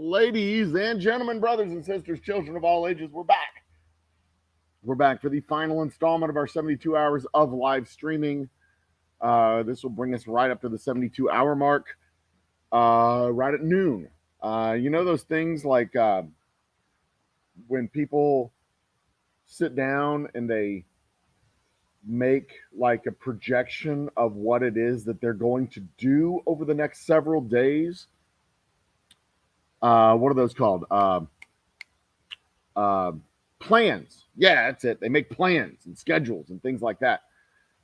Ladies and gentlemen, brothers and sisters, children of all ages, we're back. We're back for the final installment of our 72 hours of live streaming. This will bring us right up to the 72-hour mark, right at noon. You know those things like when people sit down and they make like a projection of what it is that they're going to do over the next several days? What are those called? Plans. Yeah, that's it. They make plans and schedules and things like that.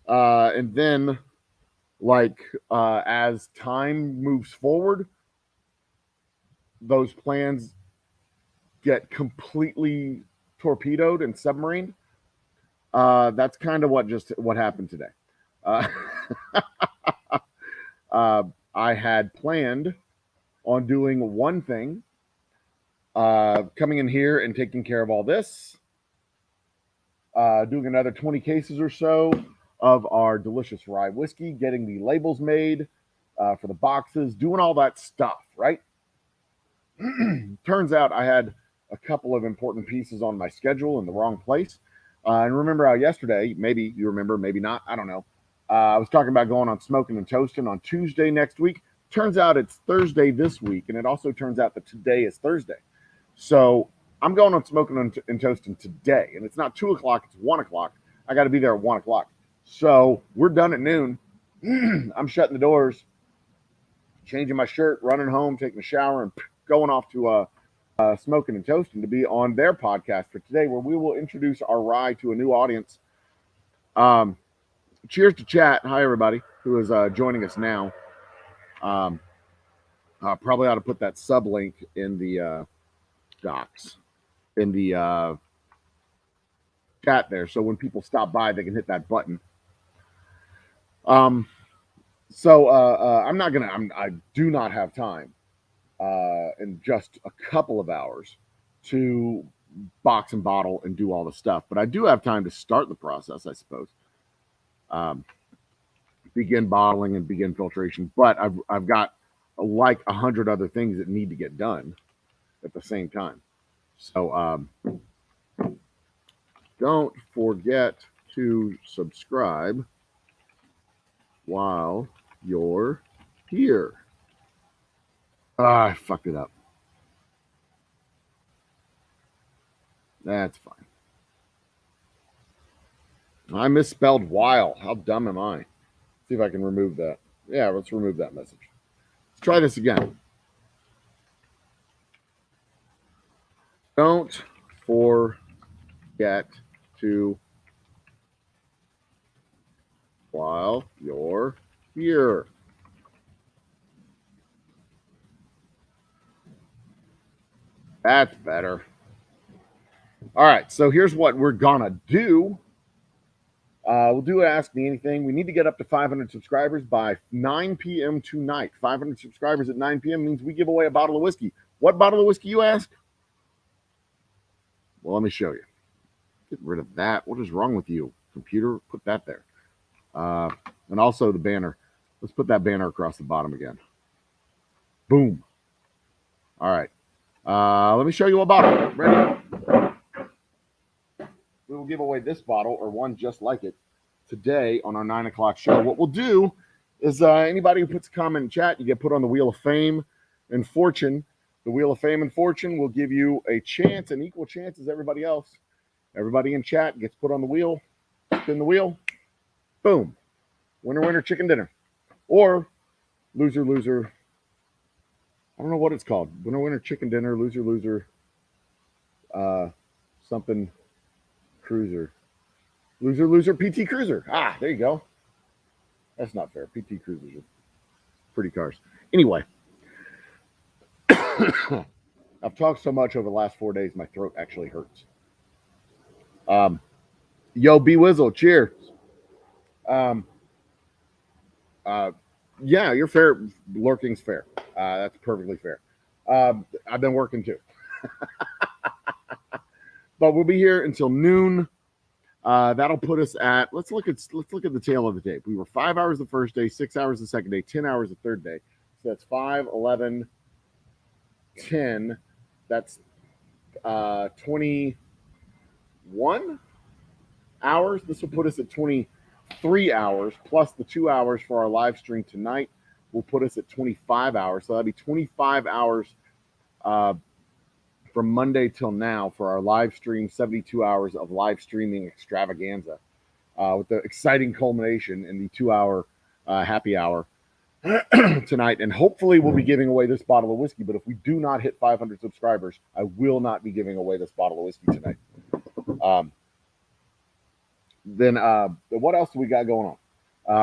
And then, as time moves forward, those plans get completely torpedoed and submarined. That's kind of what happened today. I had planned on doing one thing, coming in here and taking care of all this, doing another 20 cases or so of our delicious rye whiskey, getting the labels made for the boxes, doing all that stuff, right? Turns out I had a couple of important pieces on my schedule in the wrong place. And remember how yesterday, maybe you remember, maybe not, I don't know. I was talking about going on Smoking and Toasting on Tuesday next week. Turns out it's Thursday this week, and it also turns out that today is Thursday. So I'm going on Smoking and Toasting today, and it's not 2 o'clock, it's 1 o'clock. I got to be there at 1 o'clock. So we're done at noon. I'm shutting the doors, changing my shirt, running home, taking a shower, and going off to Smoking and Toasting to be on their podcast for today, where we will introduce our rye to a new audience. Cheers to chat. Hi, everybody who is joining us now. Probably ought to put that sub link in the docs, in the chat there, so when people stop by, they can hit that button. I do not have time in just a couple of hours to box and bottle and do all the stuff, but I do have time to start the process, I suppose. Begin bottling and begin filtration, but I've got like 100 other things that need to get done at the same time. So don't forget to subscribe while you're here. I fucked it up. That's fine. I misspelled while. How dumb am I? See if I can remove that. Yeah, let's remove that message. Let's try this again. Don't forget to while you're here. That's better. All right, so here's what we're gonna do. We'll do Ask Me Anything. We need to get up to 500 subscribers by 9 p.m. tonight. 500 subscribers at 9 p.m. means we give away a bottle of whiskey. What bottle of whiskey, you ask? Well, let me show you. Get rid of that. What is wrong with you, computer? Put that there. And also the banner. Let's put that banner across the bottom again. Boom. All right. Let me show you a bottle. Ready? We will give away this bottle or one just like it today on our 9 o'clock show. What we'll do is anybody who puts a comment in chat, you get put on the Wheel of Fame and Fortune. The Wheel of Fame and Fortune will give you a chance, an equal chance as everybody else. Everybody in chat gets put on the wheel, spin the wheel, boom. Winner, winner, chicken dinner. Or loser, loser. I don't know what it's called. Winner, winner, chicken dinner, loser, loser, something. Cruiser. Loser, loser, PT Cruiser. Ah, there you go. That's not fair. PT Cruisers are pretty cars. Anyway, I've talked so much over the last 4 days, my throat actually hurts. Yo, B Wizzle, cheers. Yeah, you're fair. Lurking's fair. That's perfectly fair. I've been working too. But we'll be here until noon. That'll put us at, let's look at the tail of the tape. We were 5 hours the first day, 6 hours the second day, 10 hours the third day. So that's 5, 11, 10. That's 21 hours. This will put us at 23 hours plus the 2 hours for our live stream tonight will put us at 25 hours. So that'll be 25 hours from Monday till now for our live stream, 72 hours of live streaming extravaganza with the exciting culmination in the 2-hour happy hour tonight. And hopefully we'll be giving away this bottle of whiskey. But if we do not hit 500 subscribers, I will not be giving away this bottle of whiskey tonight. Then what else do we got going on?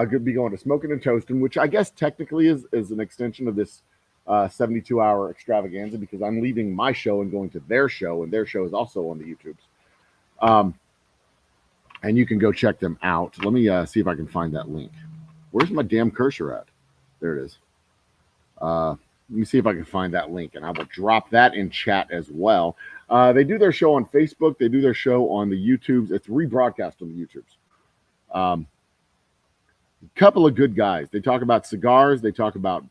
Could be going to Smoking and Toasting, which I guess technically is an extension of this 72-hour extravaganza, because I'm leaving my show and going to their show, and their show is also on the YouTubes. And you can go check them out. Let me see if I can find that link. Where's my damn cursor at? There it is. Let me see if I can find that link, and I will drop that in chat as well. They do their show on Facebook. They do their show on the YouTubes. It's rebroadcast on the YouTubes. A couple of good guys. They talk about cigars. They talk about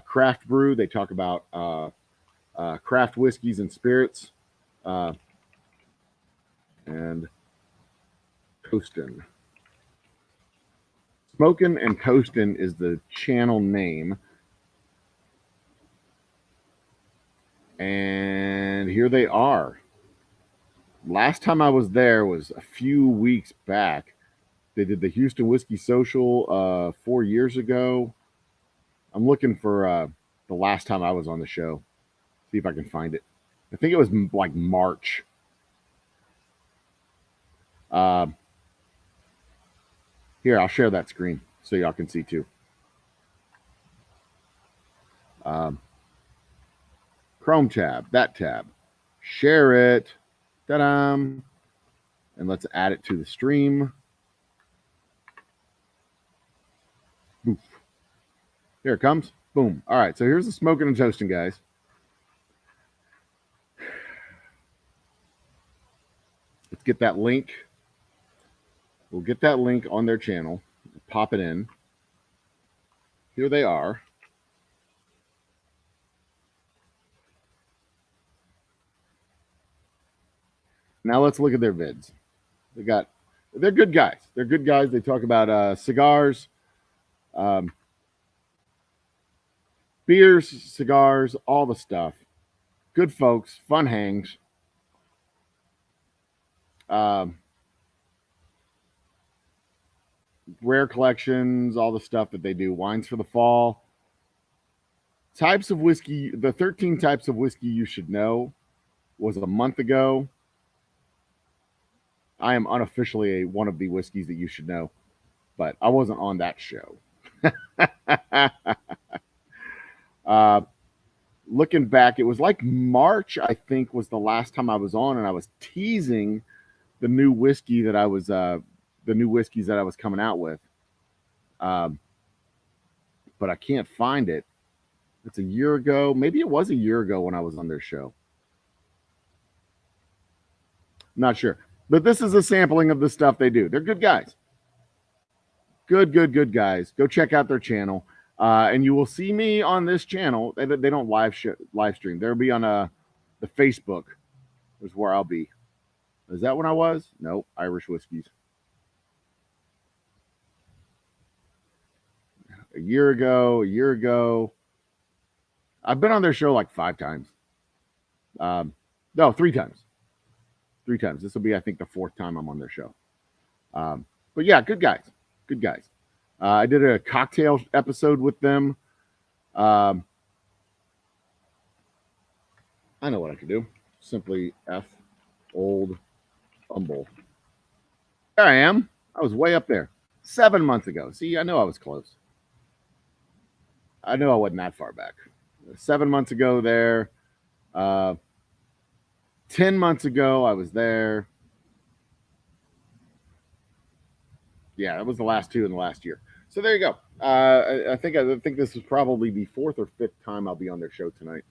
craft brew. They talk about craft whiskeys and spirits. And Toastin'. Smokin' and Toastin' is the channel name. And here they are. Last time I was there was a few weeks back. They did the Houston Whiskey Social 4 years ago. I'm looking for the last time I was on the show. See if I can find it. I think it was like March. Here, I'll share that screen so y'all can see too. Chrome tab, that tab. Share it. Ta-da! And let's add it to the stream. Oof. Here it comes. Boom. All right, so here's the Smoking and Toasting, guys. Let's get that link. We'll get that link on their channel. Pop it in. Here they are. Now let's look at their vids. They're good guys. They're good guys. They talk about cigars, beers, cigars, all the stuff. Good folks, fun hangs. Rare collections, all the stuff that they do. Wines for the fall. Types of whiskey. The 13 types of whiskey you should know was a month ago. I am unofficially one of the whiskeys that you should know, but I wasn't on that show. Looking back, it was like March, I think, was the last time I was on, and I was teasing the new whiskey that I was, the new whiskeys that I was coming out with. But I can't find it. It's a year ago. Maybe it was a year ago when I was on their show. Not sure. But this is a sampling of the stuff they do. They're good guys. Good guys. Go check out their channel. And you will see me on this channel. They don't live stream. They'll be on the Facebook is where I'll be. Is that when I was? No, Irish Whiskeys. A year ago. I've been on their show like 5 times. No, 3 times. 3 times. This will be, I think, the 4th time I'm on their show. But yeah, good guys. Good guys. I did a cocktail episode with them. I know what I could do. Simply F Old Humble. There I am. I was way up there. 7 months ago. See, I know I was close. I knew I wasn't that far back. 7 months ago there. 10 months ago, I was there. Yeah, that was the last 2 in the last year. So there you go. I think this is probably the 4th or 5th time I'll be on their show tonight.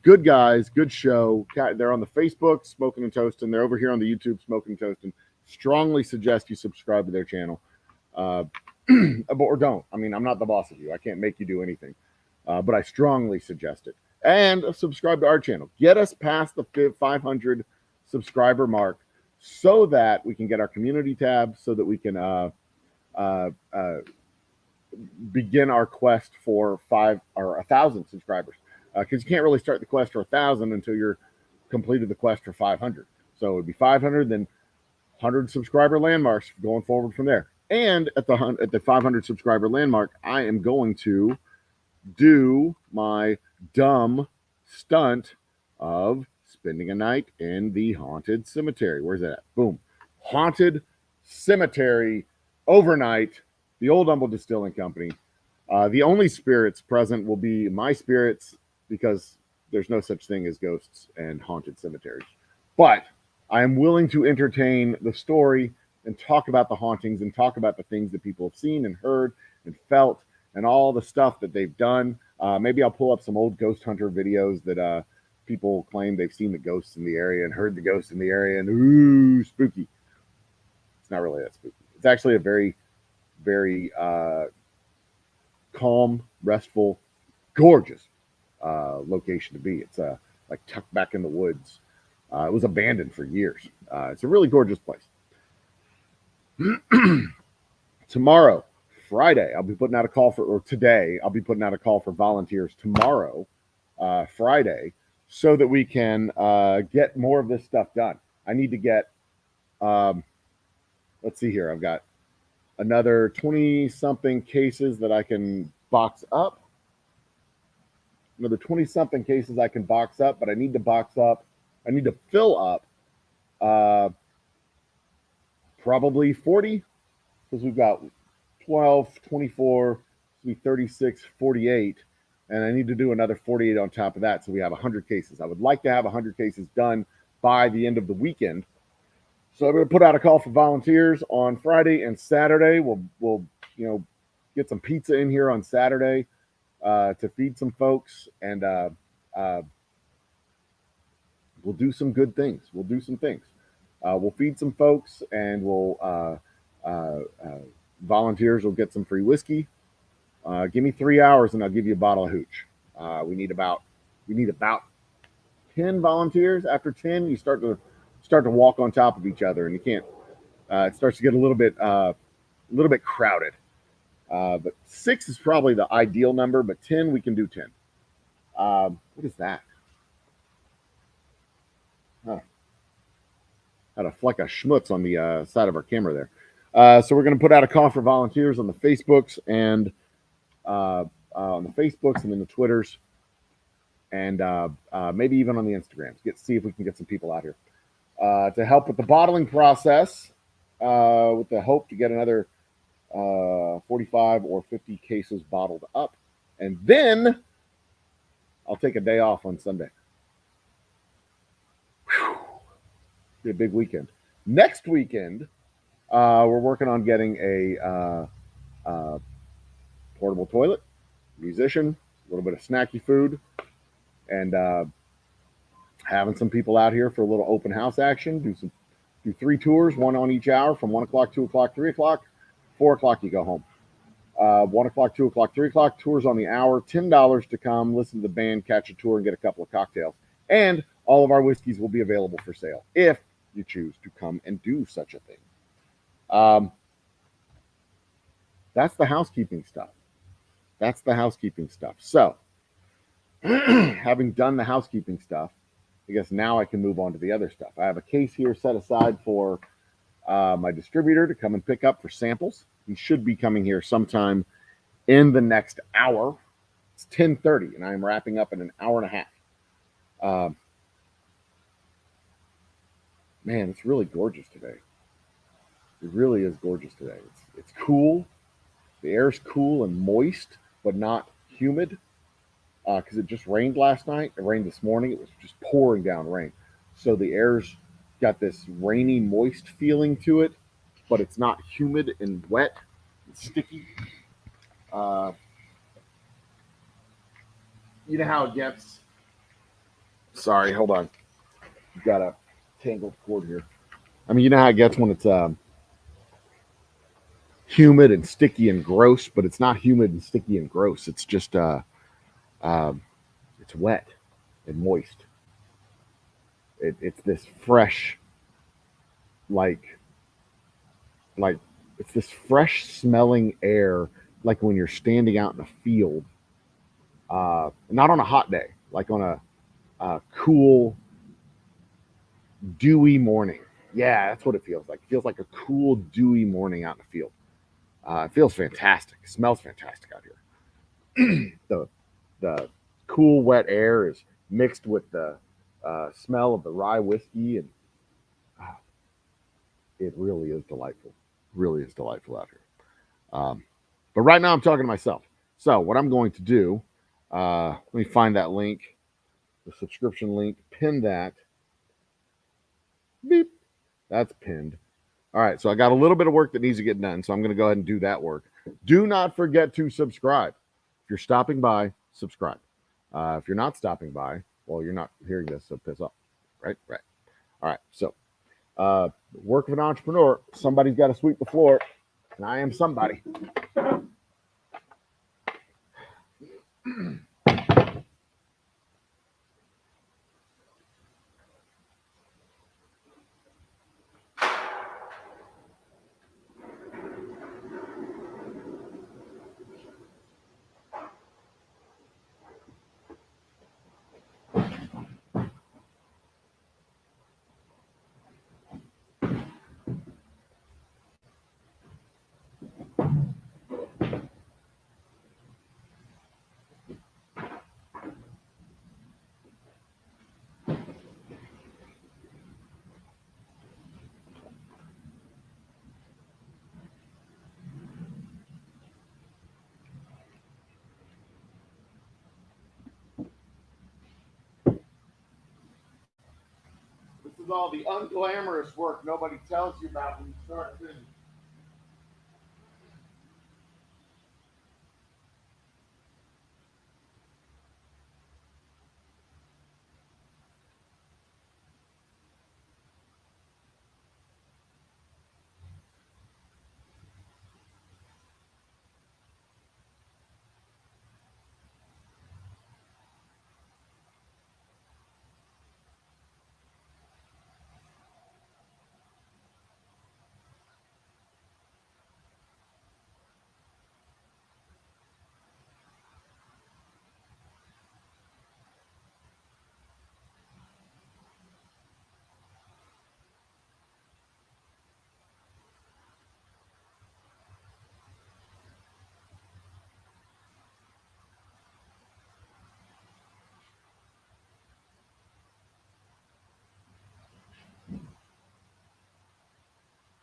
Good guys, good show. They're on the Facebook, Smoking and Toasting. They're over here on the YouTube, Smoking and Toasting. Strongly suggest you subscribe to their channel. Or don't. I mean, I'm not the boss of you. I can't make you do anything. But I strongly suggest it. and subscribe to our channel. Get us past the 500 subscriber mark so that we can get our community tab, so that we can begin our quest for 1,000 subscribers. Because you can't really start the quest for 1,000 until you're completed the quest for 500. So it would be 500, then 100 subscriber landmarks going forward from there. And at the 500 subscriber landmark, I am going to do my dumb stunt of spending a night in the haunted cemetery. Where's that at? Boom. Haunted cemetery overnight, the Old Humble Distilling Company. The only spirits present will be my spirits, because there's no such thing as ghosts and haunted cemeteries. But I am willing to entertain the story and talk about the hauntings and talk about the things that people have seen and heard and felt and all the stuff that they've done. Maybe I'll pull up some old ghost hunter videos that people claim they've seen the ghosts in the area and heard the ghosts in the area, and ooh, spooky. It's not really that spooky. It's actually a very, very calm, restful, gorgeous location to be. It's like tucked back in the woods. It was abandoned for years. It's a really gorgeous place. Tomorrow, Friday, I'll be putting out a call for, or today, I'll be putting out a call for volunteers tomorrow, Friday, so that we can get more of this stuff done. I need to get, let's see here, I've got another 20-something cases that I can box up. Another 20-something cases I can box up, but I need to box up, I need to fill up probably 40, because we've got 12, 24, 36, 48, and I need to do another 48 on top of that, so we have 100 cases. I would like to have 100 cases done by the end of the weekend. So I'm going to put out a call for volunteers on Friday and Saturday. We'll get some pizza in here on Saturday to feed some folks, and we'll do some good things. We'll do some things. We'll feed some folks, and we'll volunteers will get some free whiskey. Give me 3 hours, and I'll give you a bottle of hooch. We need about 10 volunteers. After 10, you start to walk on top of each other, and you can't. It starts to get a little bit crowded. But 6 is probably the ideal number, but 10, we can do 10. What is that? Huh. Had a fleck of schmutz on the side of our camera there. So we're going to put out a call for volunteers on the Facebooks and then the Twitters, and maybe even on the Instagrams. See if we can get some people out here to help with the bottling process, with the hope to get another 45 or 50 cases bottled up, and then I'll take a day off on Sunday. Whew. Be a big weekend. Next weekend, we're working on getting a portable toilet, musician, a little bit of snacky food, and having some people out here for a little open house action. Do 3 tours, 1 on each hour, from 1 o'clock, 2 o'clock, 3 o'clock, 4 o'clock you go home. 1 o'clock, 2 o'clock, 3 o'clock, tours on the hour, $10 to come, listen to the band, catch a tour, and get a couple of cocktails. And all of our whiskeys will be available for sale if you choose to come and do such a thing. That's the housekeeping stuff. So, having done the housekeeping stuff, I guess now I can move on to the other stuff. I have a case here set aside for my distributor to come and pick up for samples. He should be coming here sometime in the next hour. It's 10:30, and I am wrapping up in an hour and a half. Man, it's really gorgeous today. It really is gorgeous today. It's cool. The air's cool and moist, but not humid, because it just rained last night. It rained this morning. It was just pouring down rain. So the air's got this rainy, moist feeling to it, but it's not humid and wet and sticky. You know how it gets. Sorry, hold on. Got a tangled cord here. I mean, you know how it gets when it's humid and sticky and gross, but it's not humid and sticky and gross. It's just it's It's wet and moist. It's this fresh, like like it's this fresh smelling air, like when you're standing out in a field, not on a hot day, like on a cool, dewy morning. Yeah, that's what it feels like. It feels like a cool, dewy morning out in the field. It feels fantastic. It smells fantastic out here. The cool, wet air is mixed with the smell of the rye whiskey, and uh, it really is delightful. Really is delightful out here. Um, but right now, I'm talking to myself. So what I'm going to do, let me find that link, the subscription link, pin that. Beep. That's pinned. All right, so I got a little bit of work that needs to get done, so I'm going to go ahead and do that work. Do not forget to subscribe. If you're stopping by, subscribe. If you're not stopping by, well, you're not hearing this, so piss off. Right? Right. All right, so work of an entrepreneur, somebody's got to sweep the floor, and I am somebody. This is all the unglamorous work nobody tells you about when you start a business.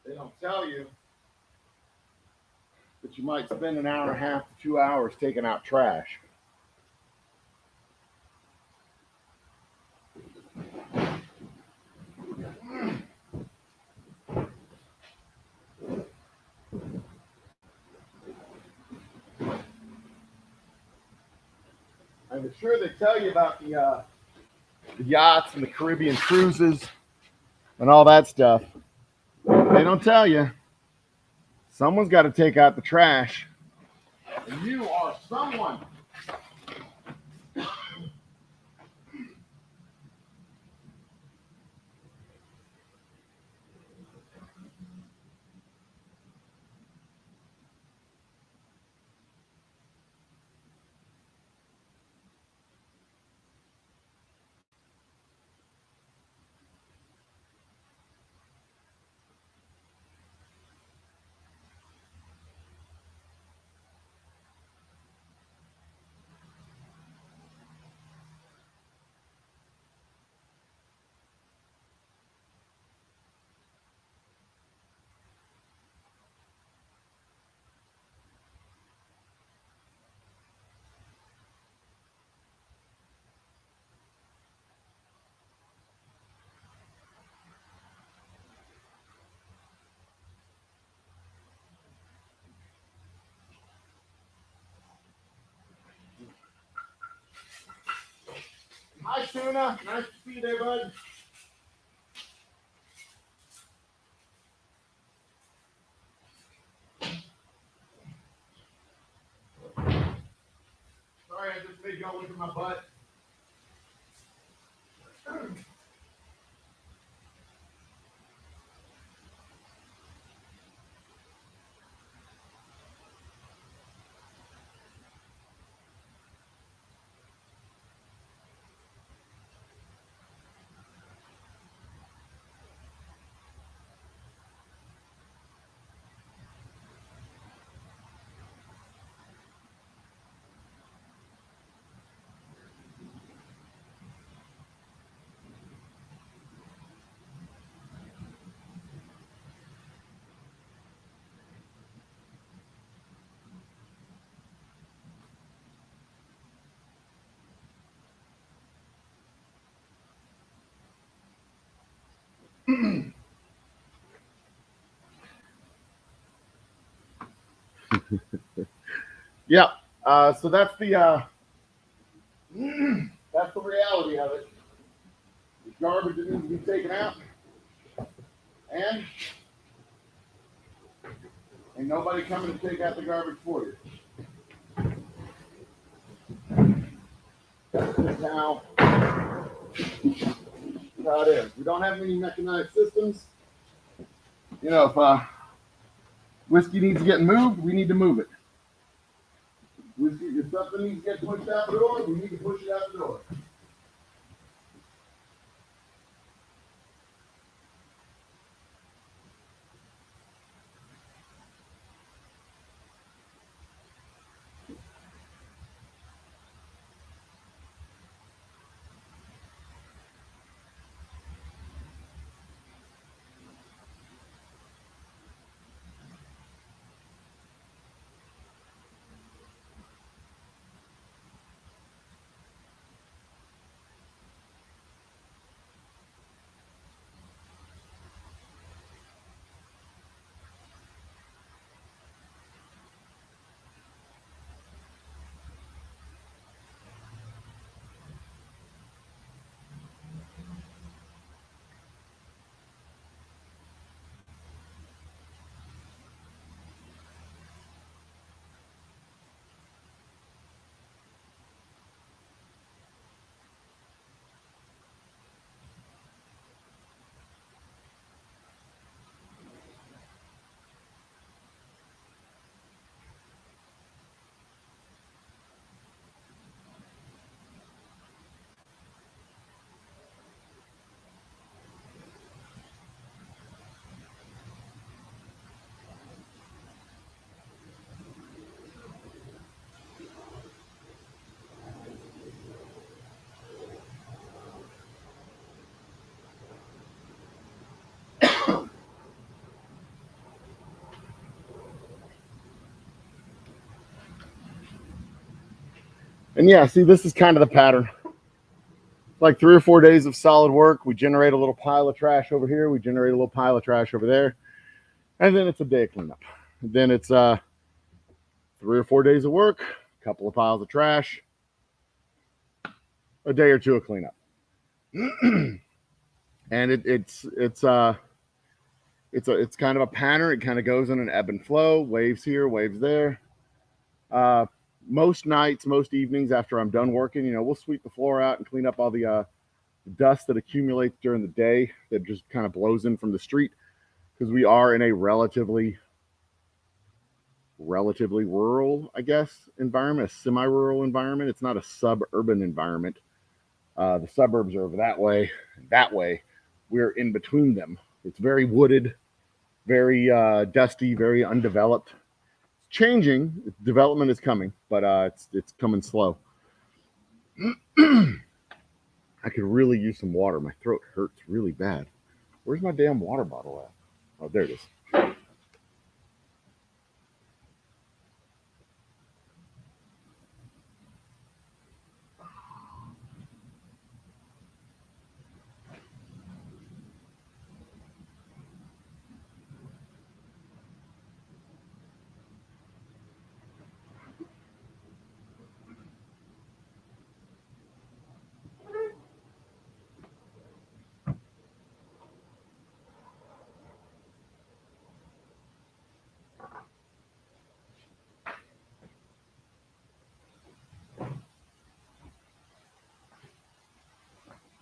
They don't tell you that you might spend an hour and a half to 2 hours taking out trash. I'm sure they tell you about the yachts and the Caribbean cruises and all that stuff. They don't tell you. Someone's got to take out the trash. And you are someone. Hi, Tuna. Nice to see you there, bud. Sorry, I just made y'all look at my butt. Yeah. So that's the reality of it. There's garbage that needs to be taken out, and ain't nobody coming to take out the garbage for you. That's how it is. We don't have many mechanized systems. You know, if whiskey needs to get moved, we need to move it. Whiskey, if something needs to get pushed out the door, we need to push it out the door. And yeah, see, this is kind of the pattern. Like 3 or 4 days of solid work, we generate a little pile of trash over here, we generate a little pile of trash over there, and then it's a day of cleanup. Then it's 3 or 4 days of work, a couple of piles of trash, a day or two of cleanup. And it's kind of a pattern. It kind of goes in an ebb and flow, waves here, waves there. Most nights, most evenings after I'm done working, you know, we'll sweep the floor out and clean up all the dust that accumulates during the day that just kind of blows in from the street, because we are in a relatively rural, I guess, environment, a semi-rural environment. It's not a suburban environment. The suburbs are over that way. We're in between them. It's very wooded, very dusty, very undeveloped. It's changing. Development is coming, but it's coming slow. I could really use some water. My throat hurts really bad. Where's my damn water bottle at? Oh, there it is.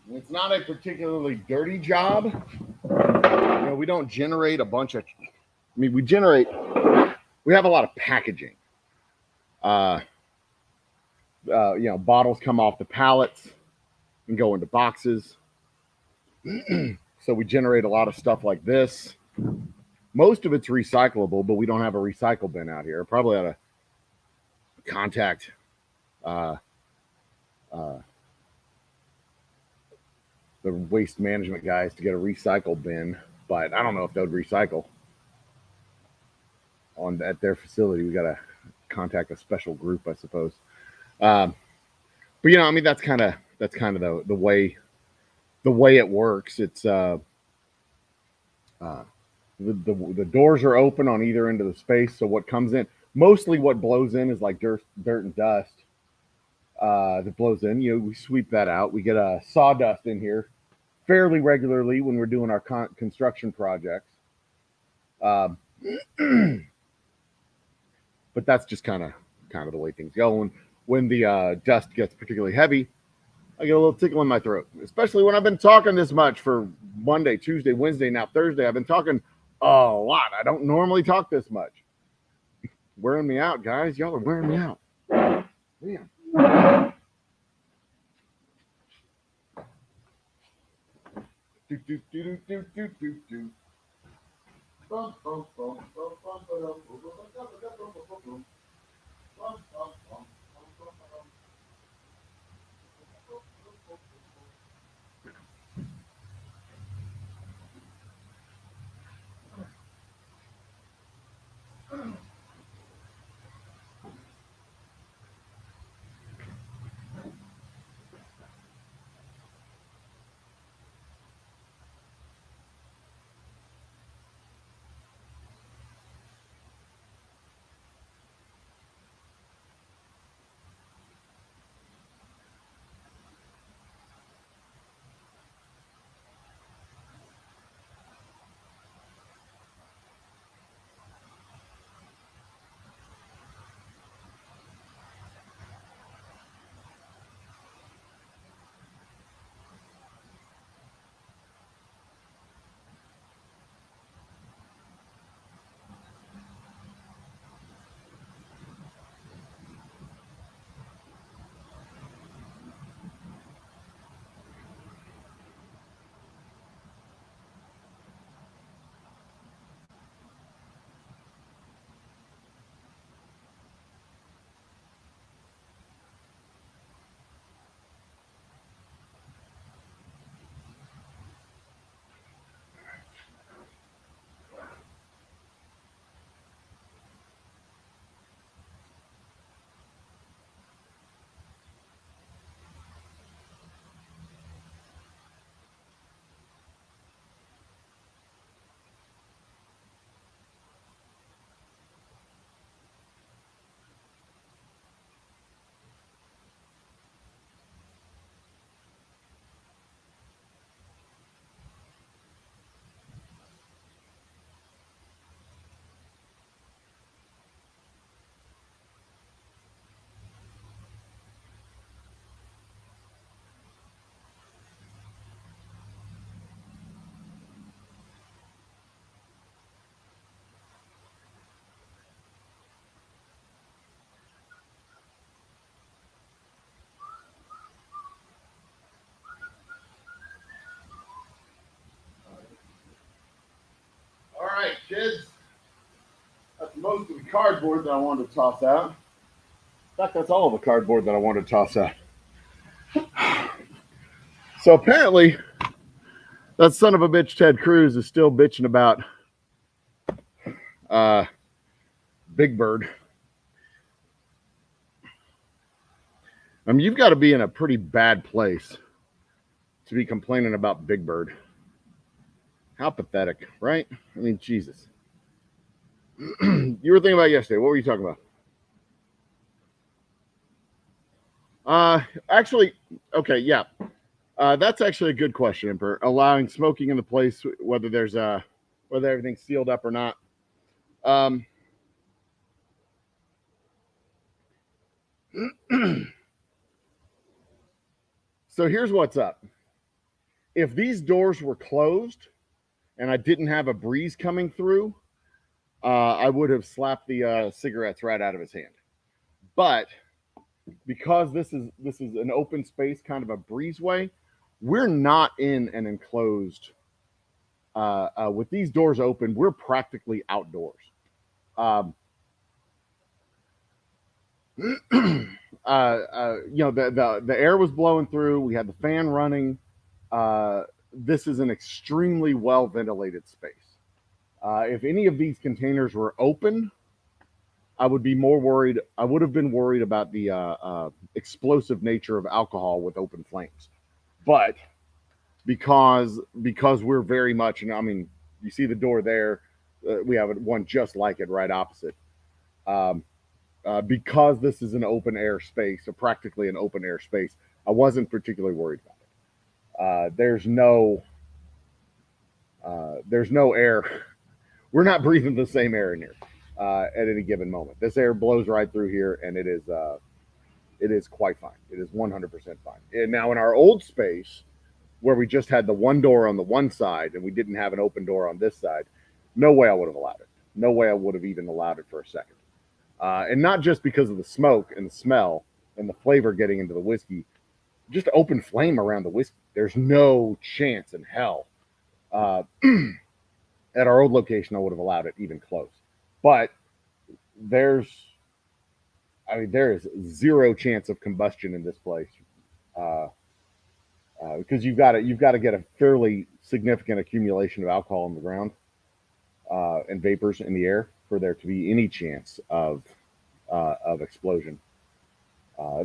It's not a particularly dirty job. You know, we don't generate a bunch of. I mean, we have a lot of packaging. You know, bottles come off the pallets and go into boxes. So we generate a lot of stuff like this. Most of it's recyclable, but we don't have a recycle bin out here. Probably ought to contact uh, the waste management guys to get a recycle bin, but I don't know if they would recycle at their facility. We got to contact a special group, I suppose. But you know, I mean, that's kind of the way it works. It's Uh, the doors are open on either end of the space, so what comes in, mostly what blows in is like dirt and dust that blows in. We sweep that out. We get a sawdust in here fairly regularly when we're doing our construction projects. Um, but that's just kind of the way things go. And when the dust gets particularly heavy, I get a little tickle in my throat, especially when I've been talking this much for Monday, Tuesday, Wednesday, now Thursday. I've been talking a lot. I don't normally talk this much. Wearing me out, guys. Y'all are wearing me out. Man. Do, do, do, do, do, do, do. Bum, bum, bum, bum, bum, bum, bum, bum, bum, bum, bum, bum. All right, kids. That's most of the cardboard that I wanted to toss out. In fact, that's all of the cardboard that I wanted to toss out. So apparently, that son of a bitch Ted Cruz is still bitching about uh, Big Bird. I mean, you've got to be in a pretty bad place to be complaining about Big Bird. How pathetic, right? I mean, Jesus. You were thinking about yesterday. What were you talking about? Actually, okay, yeah. That's actually a good question, Emperor. Allowing smoking in the place, whether whether everything's sealed up or not. Um, so here's what's up. If these doors were closed and I didn't have a breeze coming through, I would have slapped the cigarettes right out of his hand. But because this is an open space, kind of a breezeway, we're not in an enclosed. With these doors open, we're practically outdoors. Um, the air was blowing through. We had the fan running. This is an extremely well ventilated space. If any of these containers were open, I would be more worried. I would have been worried about the explosive nature of alcohol with open flames. But because we're very much, and I mean, You see the door there. We have one just like it right opposite. Um, because this is an open air space, or practically an open air space, I wasn't particularly worried about it. There's no air. We're not breathing the same air in here at any given moment. This air blows right through here, and it is quite fine. It is 100% fine. And now in our old space, where we just had the one door on the one side and we didn't have an open door on this side, no way I would have allowed it. No way I would have even allowed it for a second. And not just because of the smoke and the smell and the flavor getting into the whiskey, just open flame around the whiskey. There's no chance in hell. At our old location, I would have allowed it even close. But there is zero chance of combustion in this place. Because you've got to get a fairly significant accumulation of alcohol in the ground and vapors in the air for there to be any chance of explosion.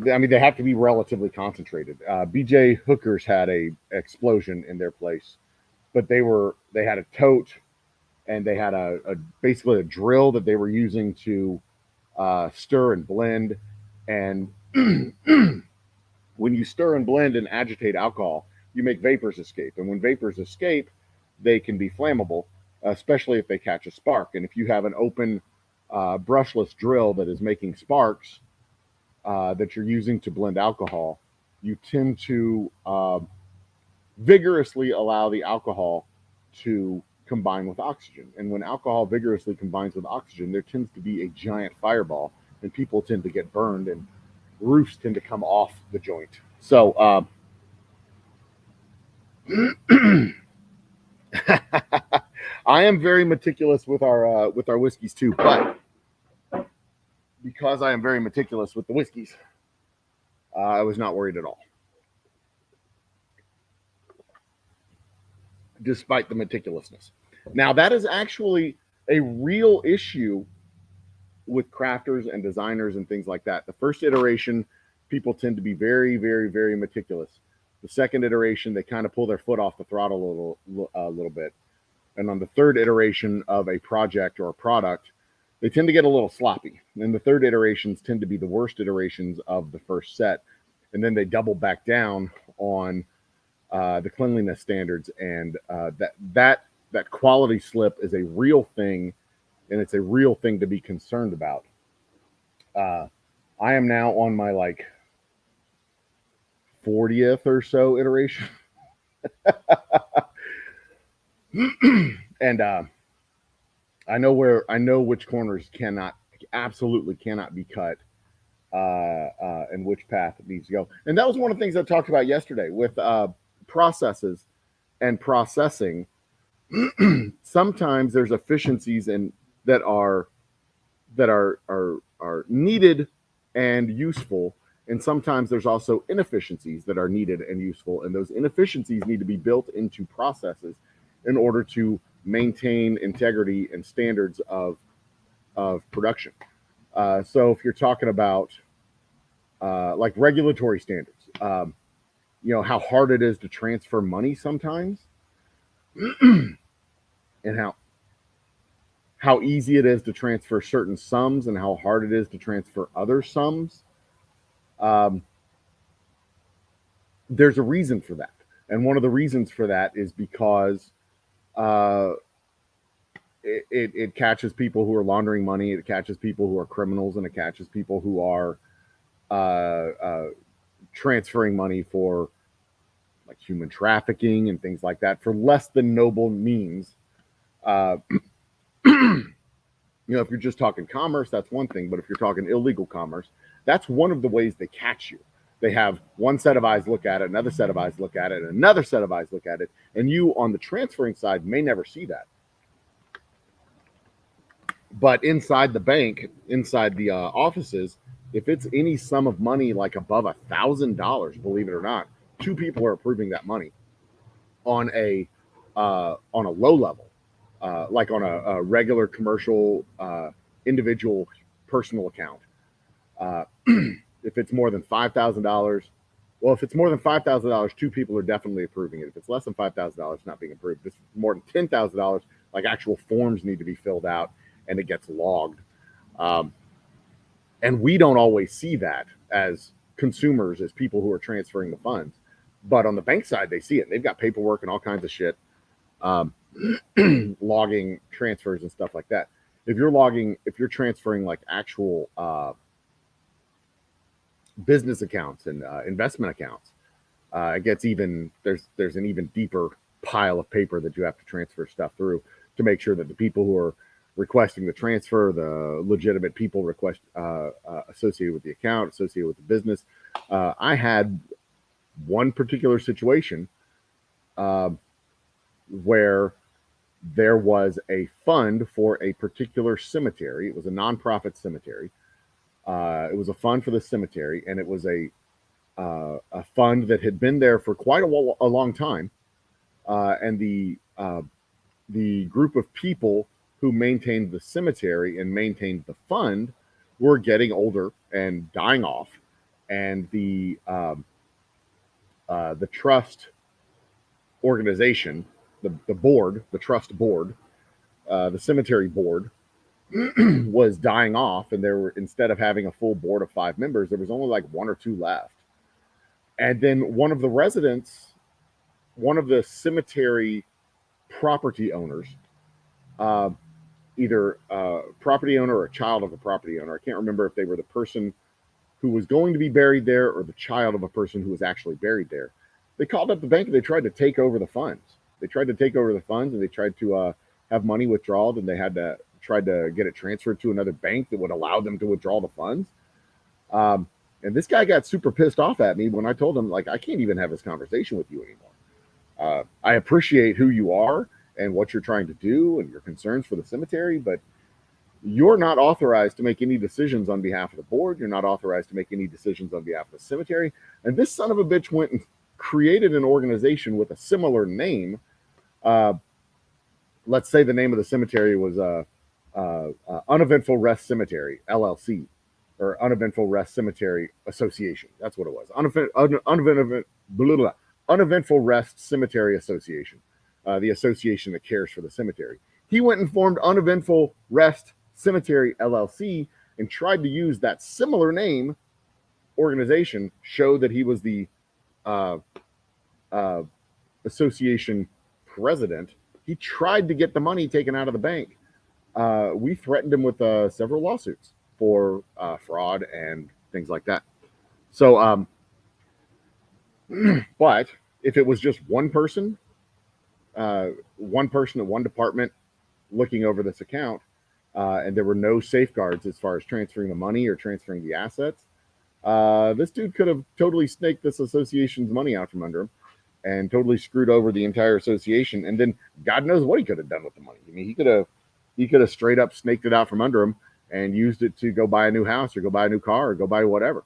They have to be relatively concentrated. BJ Hooker's had a explosion in their place, but they had a tote and they had basically a drill that they were using to stir and blend. And when you stir and blend and agitate alcohol, you make vapors escape. And when vapors escape, they can be flammable, especially if they catch a spark. And if you have an open brushless drill that is making sparks that you're using to blend alcohol, you tend to vigorously allow the alcohol to combine with oxygen. And when alcohol vigorously combines with oxygen, there tends to be a giant fireball, and people tend to get burned, and roofs tend to come off the joint. So I am very meticulous with our whiskeys too, but because I am very meticulous with the whiskeys, I was not worried at all, despite the meticulousness. Now, that is actually a real issue with crafters and designers and things like that. The first iteration, people tend to be very, very, very meticulous. The second iteration, they kind of pull their foot off the throttle a little bit. And on the third iteration of a project or a product, they tend to get a little sloppy. And the third iterations tend to be the worst iterations of the first set. And then they double back down on the cleanliness standards. And that quality slip is a real thing, and it's a real thing to be concerned about. I am now on my 40th or so iteration. And I know which corners absolutely cannot be cut, and which path it needs to go. And that was one of the things I talked about yesterday with processes and processing. Sometimes there's efficiencies that are needed and useful, and sometimes there's also inefficiencies that are needed and useful, and those inefficiencies need to be built into processes in order to maintain integrity and standards of production. So if you're talking about like regulatory standards, how hard it is to transfer money sometimes, and how easy it is to transfer certain sums and how hard it is to transfer other sums. There's a reason for that. And one of the reasons for that is because it catches people who are laundering money, it catches people who are criminals, and it catches people who are transferring money for like human trafficking and things like that for less than noble means. If you're just talking commerce, that's one thing. But if you're talking illegal commerce, that's one of the ways they catch you. They have one set of eyes look at it, another set of eyes look at it, another set of eyes look at it. And you on the transferring side may never see that. But inside the bank, inside the offices, if it's any sum of money like above $1,000, believe it or not, two people are approving that money on a low level. Like on a regular commercial individual personal account. If it's more than $5,000, well, if it's more than $5,000, two people are definitely approving it. If it's less than $5,000, it's not being approved. If it's more than $10,000, like actual forms need to be filled out, and it gets logged. Um, and we don't always see that as consumers, as people who are transferring the funds. But on the bank side, they see it. They've got paperwork and all kinds of shit, um, logging transfers and stuff like that. If you're transferring like actual business accounts and investment accounts, it gets even, there's an even deeper pile of paper that you have to transfer stuff through to make sure that the people who are requesting the transfer, the legitimate people associated with the account, associated with the business. I had one particular situation uh, where there was a fund for a particular cemetery. It was a nonprofit cemetery. It was a fund for the cemetery, and it was a fund that had been there for quite a long time. And the group of people who maintained the cemetery and maintained the fund were getting older and dying off, and the trust organization, the board, the trust board, the cemetery board was dying off, and there were, instead of having a full board of 5 members, there was only like 1 or 2 left. And then one of the residents, one of the cemetery property owners, either a property owner or a child of a property owner, I can't remember if they were the person who was going to be buried there or the child of a person who was actually buried there. They called up the bank and they tried to take over the funds. They tried to take over the funds, and they tried to have money withdrawal, and they had to try to get it transferred to another bank that would allow them to withdraw the funds. And this guy got super pissed off at me when I told him, like, I can't even have this conversation with you anymore. I appreciate who you are and what you're trying to do and your concerns for the cemetery, but you're not authorized to make any decisions on behalf of the board. You're not authorized to make any decisions on behalf of the cemetery. And this son of a bitch went and created an organization with a similar name. Let's say the name of the cemetery was Uneventful Rest Cemetery, LLC, or Uneventful Rest Cemetery Association. That's what it was. Uneventful Rest Cemetery Association, the association that cares for the cemetery. He went and formed Uneventful Rest Cemetery LLC and tried to use that similar name organization, show that he was the association president. He tried to get the money taken out of the bank. We threatened him with several lawsuits for fraud and things like that. So, but if it was just one person at one department looking over this account, and there were no safeguards as far as transferring the money or transferring the assets, this dude could have totally snaked this association's money out from under him and totally screwed over the entire association. And then God knows what he could have done with the money. I mean, he could have straight up snaked it out from under him and used it to go buy a new house or go buy a new car or go buy whatever.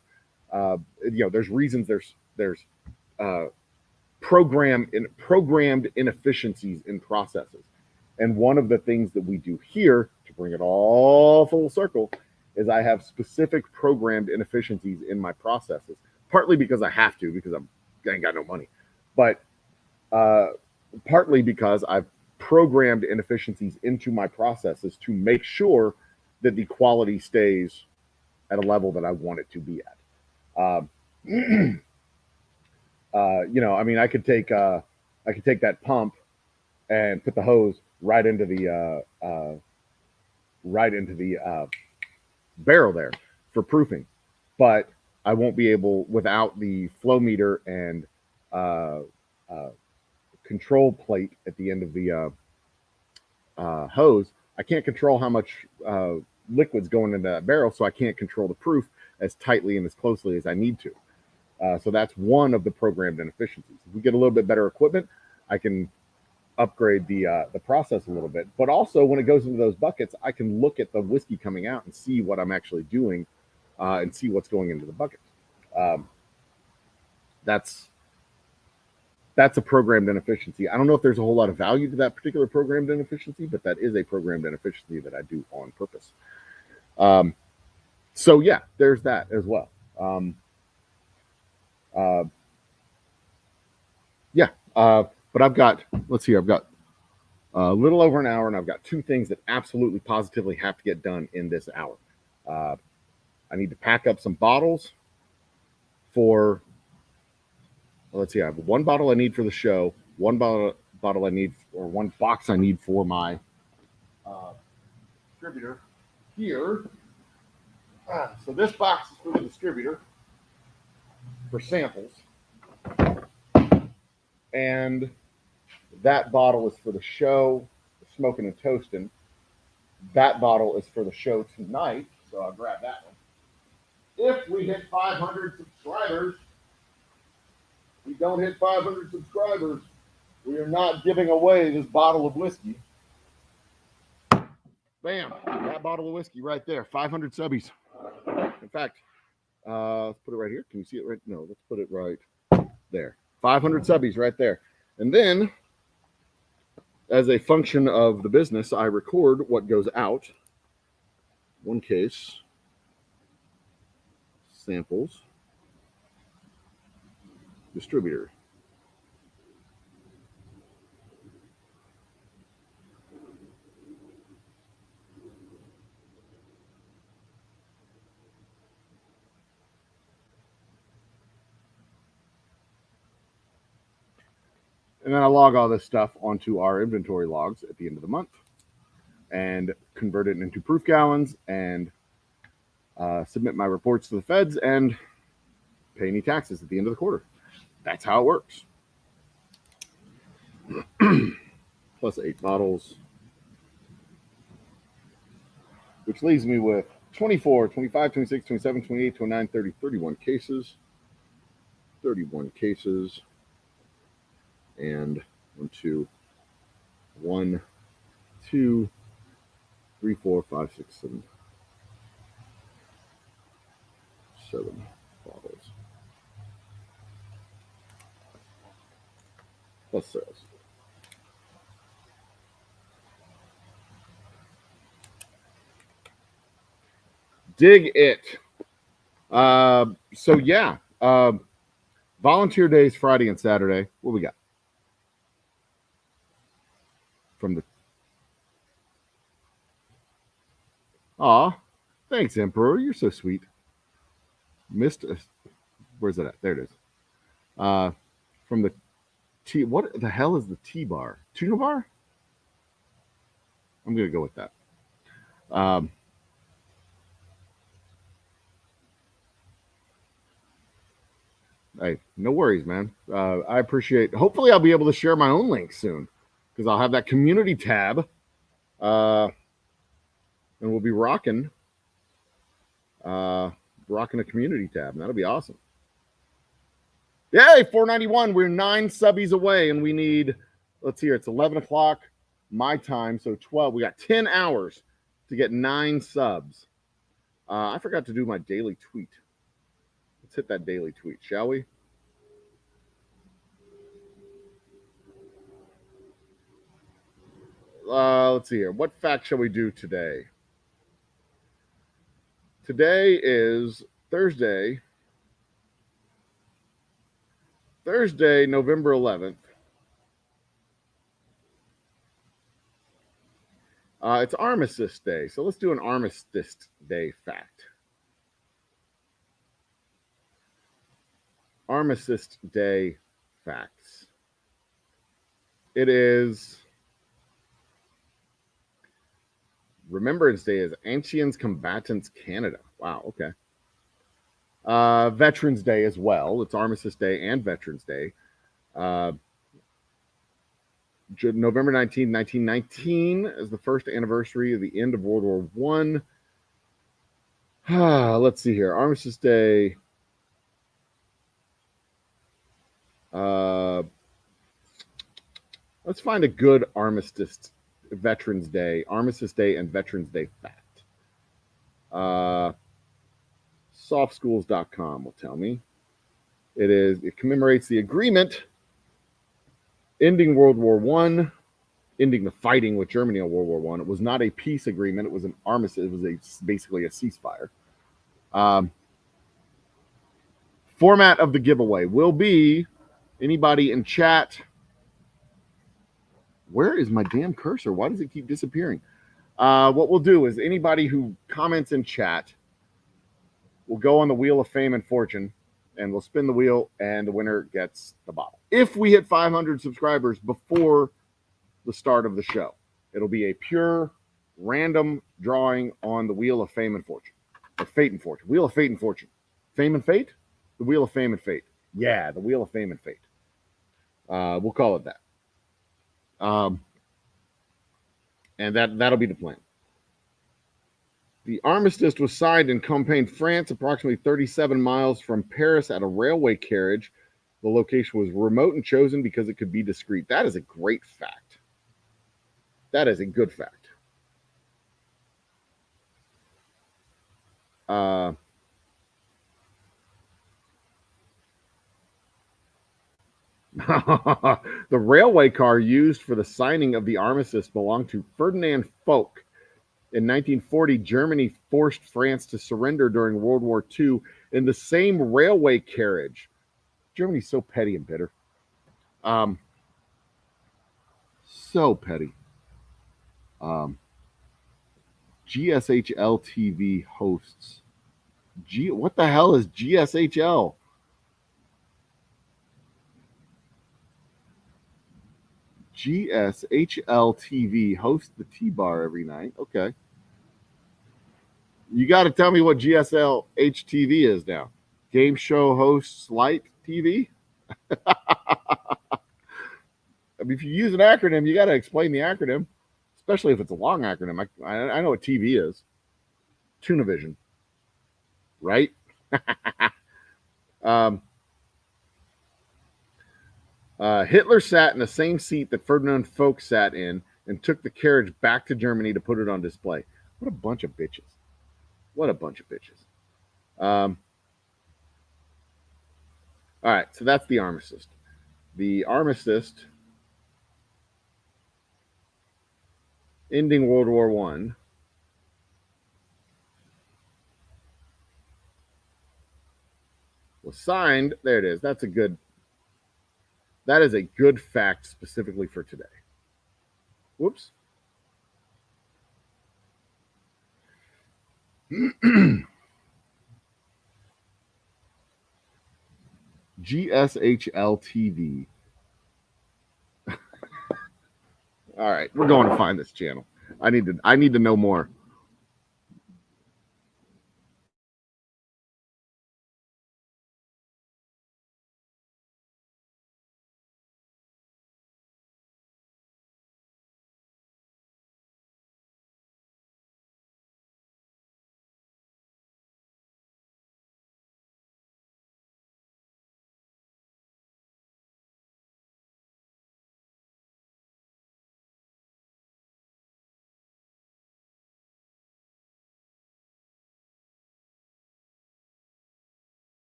There's reasons, there's programmed inefficiencies in processes. And one of the things that we do here, to bring it all full circle, is I have specific programmed inefficiencies in my processes, partly because I have to, because I ain't got no money, but partly because I've programmed inefficiencies into my processes to make sure that the quality stays at a level that I want it to be at. I mean, I could take that pump and put the hose right into the barrel there for proofing, but I won't be able, without the flow meter and control plate at the end of the hose, I can't control how much liquid's going into that barrel, so I can't control the proof as tightly and as closely as I need to. So that's one of the programmed inefficiencies. If we get a little bit better equipment, I can upgrade the process a little bit. But also, when it goes into those buckets, I can look at the whiskey coming out and see what I'm actually doing and see what's going into the bucket. That's a programmed inefficiency. I don't know if there's a whole lot of value to that particular programmed inefficiency, but that is a programmed inefficiency that I do on purpose. So yeah, there's that as well. But I've got, let's see, I've got a little over an hour, and I've got two things that absolutely positively have to get done in this hour. I need to pack up some bottles for, let's see, I have one bottle I need for the show, one bottle I need, or one box I need for my distributor here. So this box is for the distributor for samples, and that bottle is for the show, smoking and toasting. That bottle is for the show tonight, so I'll grab that one. If we hit 500 subscribers, we don't hit 500 subscribers, we are not giving away this bottle of whiskey. Bam, that bottle of whiskey right there, 500 subbies. In fact, let's put it right here. Can you see it right? No, let's put it right there. 500 subbies right there. And then, as a function of the business, I record what goes out. One case, samples, distributor. And then I log all this stuff onto our inventory logs at the end of the month and convert it into proof gallons and submit my reports to the feds and pay any taxes at the end of the quarter. That's how it works. Plus 8 bottles, which leaves me with 24, 25, 26, 27, 28, 29, 30, 31 cases. 31 cases. And 1, 2, 3, 4, 5, 6, 7, 7 bottles. Plus sales. Dig it. So yeah, volunteer days Friday and Saturday. What we got? From the thanks, Emperor. You're so sweet. Missed us. Where's it at? There it is. From the T. What the hell is the T bar? Tuna bar? I'm gonna go with that. Hey, no worries, man. I appreciate. Hopefully, I'll be able to share my own link soon because I'll have that community tab, and we'll be rocking a community tab. And that'll be awesome. Yay, 491. We're 9 subbies away, and we need. Let's see here. It's 11 o'clock my time, so 12. We got 10 hours to get 9 subs. I forgot to do my daily tweet. Let's hit that daily tweet, shall we? Let's see here. What fact shall we do today? Today is Thursday, November 11th. It's Armistice Day, so let's do an Armistice Day fact. Armistice Day facts. It is Remembrance Day is Ancients Combatants Canada. Wow, okay. Veterans Day as well. It's Armistice Day and Veterans Day. November 19, 1919 is the first anniversary of the end of World War One. Let's see here. Armistice Day. Let's find a good Armistice Veterans Day, Armistice Day and Veterans Day fact. Softschools.com will tell me. It commemorates the agreement ending World War One, ending the fighting with Germany in World War One. It was not a peace agreement. It was an armistice. It was basically a ceasefire. Format of the giveaway will be anybody in chat Where is my damn cursor? Why does it keep disappearing? What we'll do is anybody who comments in chat will go on the Wheel of Fame and Fortune, and we'll spin the wheel, and the winner gets the bottle. If we hit 500 subscribers before the start of the show, it'll be a pure random drawing on the Wheel of Fame and Fortune, or Fate and Fortune. Wheel of Fate and Fortune. Fame and Fate? The Wheel of Fame and Fate. Yeah, the Wheel of Fame and Fate. We'll call it that. And that'll be the plan. The armistice was signed in Compiègne, France, approximately 37 miles from Paris at a railway carriage. The location was remote and chosen because it could be discreet. That is a great fact. That is a good fact. The railway car used for the signing of the armistice belonged to Ferdinand Foch. In 1940, Germany forced France to surrender during World War II in the same railway carriage. Germany's so petty and bitter. So petty. GSHL TV hosts. What the hell is GSHL? GSHL TV hosts the T-Bar every night. Okay. You got to tell me what GSL HTV is now. Game show hosts light TV? I mean, if you use an acronym, you got to explain the acronym, especially if it's a long acronym. I know what TV is. Tunavision, right? Hitler sat in the same seat that Ferdinand Foch sat in and took the carriage back to Germany to put it on display. What a bunch of bitches. What a bunch of bitches. All right, so that's the armistice. The armistice ending World War I was signed. There it is. That is a good fact specifically for today. Whoops. GSHL TV. All right, we're going to find this channel. I need to know more.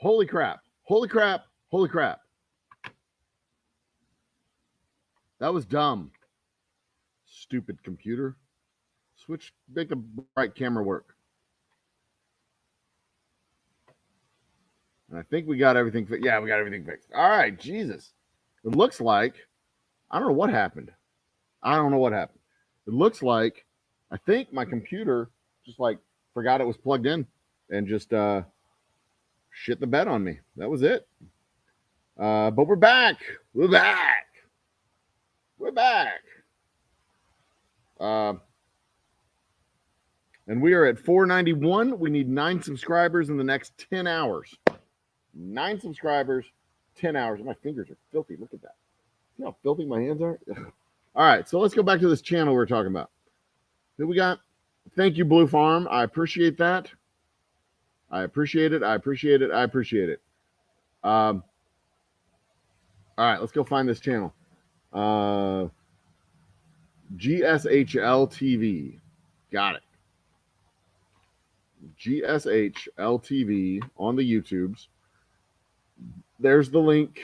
Holy crap. Holy crap. Holy crap. That was dumb. Stupid computer. Switch, make the right camera work. And I think we got everything fixed. Yeah, we got everything fixed. All right, Jesus. It looks like, I don't know what happened. I don't know what happened. It looks like, I think my computer just like forgot it was plugged in and just shit the bed on me. That was it. But we're back. We're back. We're back. And we are at 491. We need 9 subscribers in the next 10 hours. 9 subscribers, 10 hours. My fingers are filthy. Look at that. See how filthy my hands are? All right, so let's go back to this channel we were talking about. Who we got? Thank you, Blue Farm. I appreciate that. I appreciate it. I appreciate it. I appreciate it. All right, let's go find this channel. GSHL TV. Got it. GSHL TV on the YouTubes. There's the link.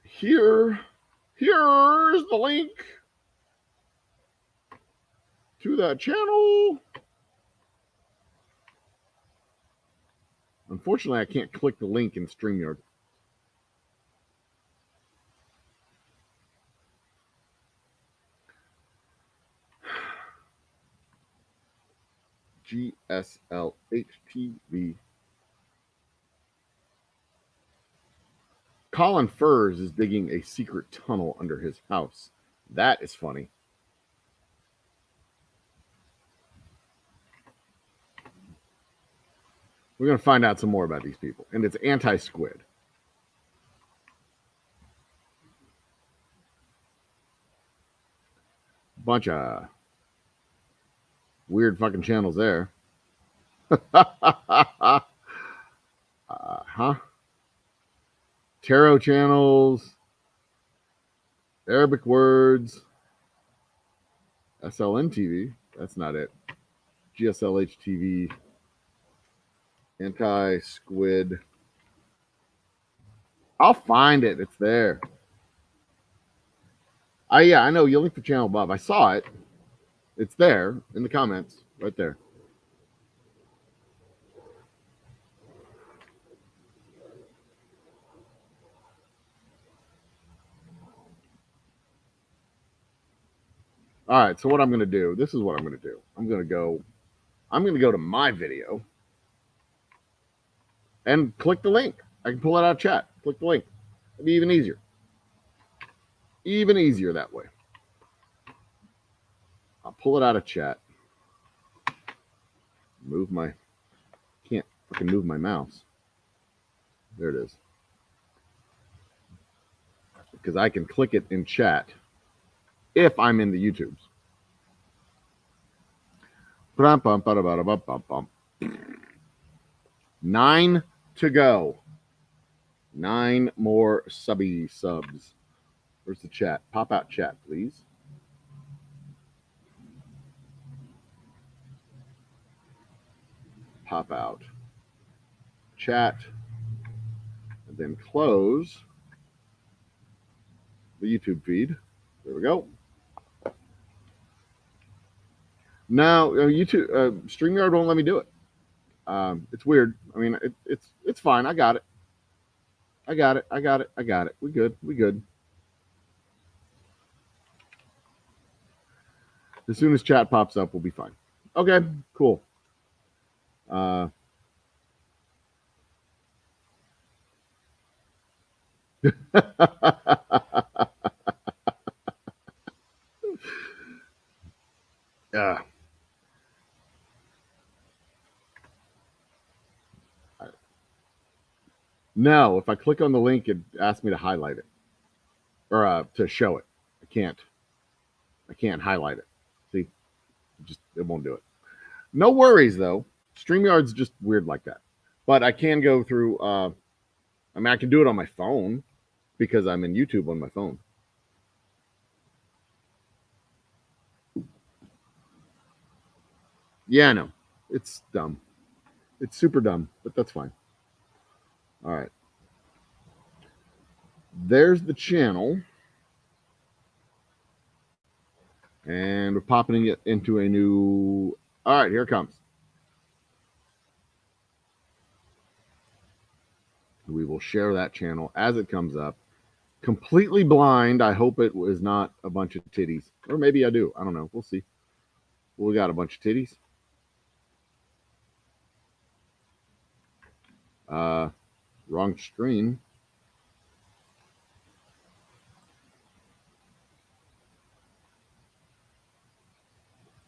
Here's the link to that channel. Unfortunately, I can't click the link in StreamYard. GSLHTV. Colin Furs is digging a secret tunnel under his house. That is funny. We're going to find out some more about these people. And it's anti-squid. Bunch of weird fucking channels there. Tarot channels. Arabic words. SLN TV. That's not it. GSLH TV. Anti-squid. I'll find it. It's there. Yeah, I know. You'll link the channel above. I saw it. It's there in the comments. Right there. All right. So what I'm going to do, this is what I'm going to do. I'm going to go to my video and click the link. I can pull it out of chat. Click the link. It'll be even easier. Even easier that way. I'll pull it out of chat. Can't fucking move my mouse. There it is. Because I can click it in chat if I'm in the YouTubes. 9 to go. 9 more subs. Where's the chat? Pop out chat, please. Pop out chat. And then close the YouTube feed. There we go. Now, YouTube, StreamYard won't let me do it. It's weird. I mean, it's fine. I got it. I got it. We good. As soon as chat pops up, we'll be fine. Okay, cool. Yeah. No, if I click on the link, it asks me to highlight it or to show it. I can't highlight it. See, it won't do it. No worries though. StreamYard's just weird like that. But I can go through. I can do it on my phone because I'm in YouTube on my phone. Yeah, I know. It's dumb. It's super dumb, but that's fine. All right. There's the channel. And we're popping it into a new. All right, here it comes. We will share that channel as it comes up. Completely blind. I hope it was not a bunch of titties. Or maybe I do. I don't know. We'll see. We got a bunch of titties. Wrong screen.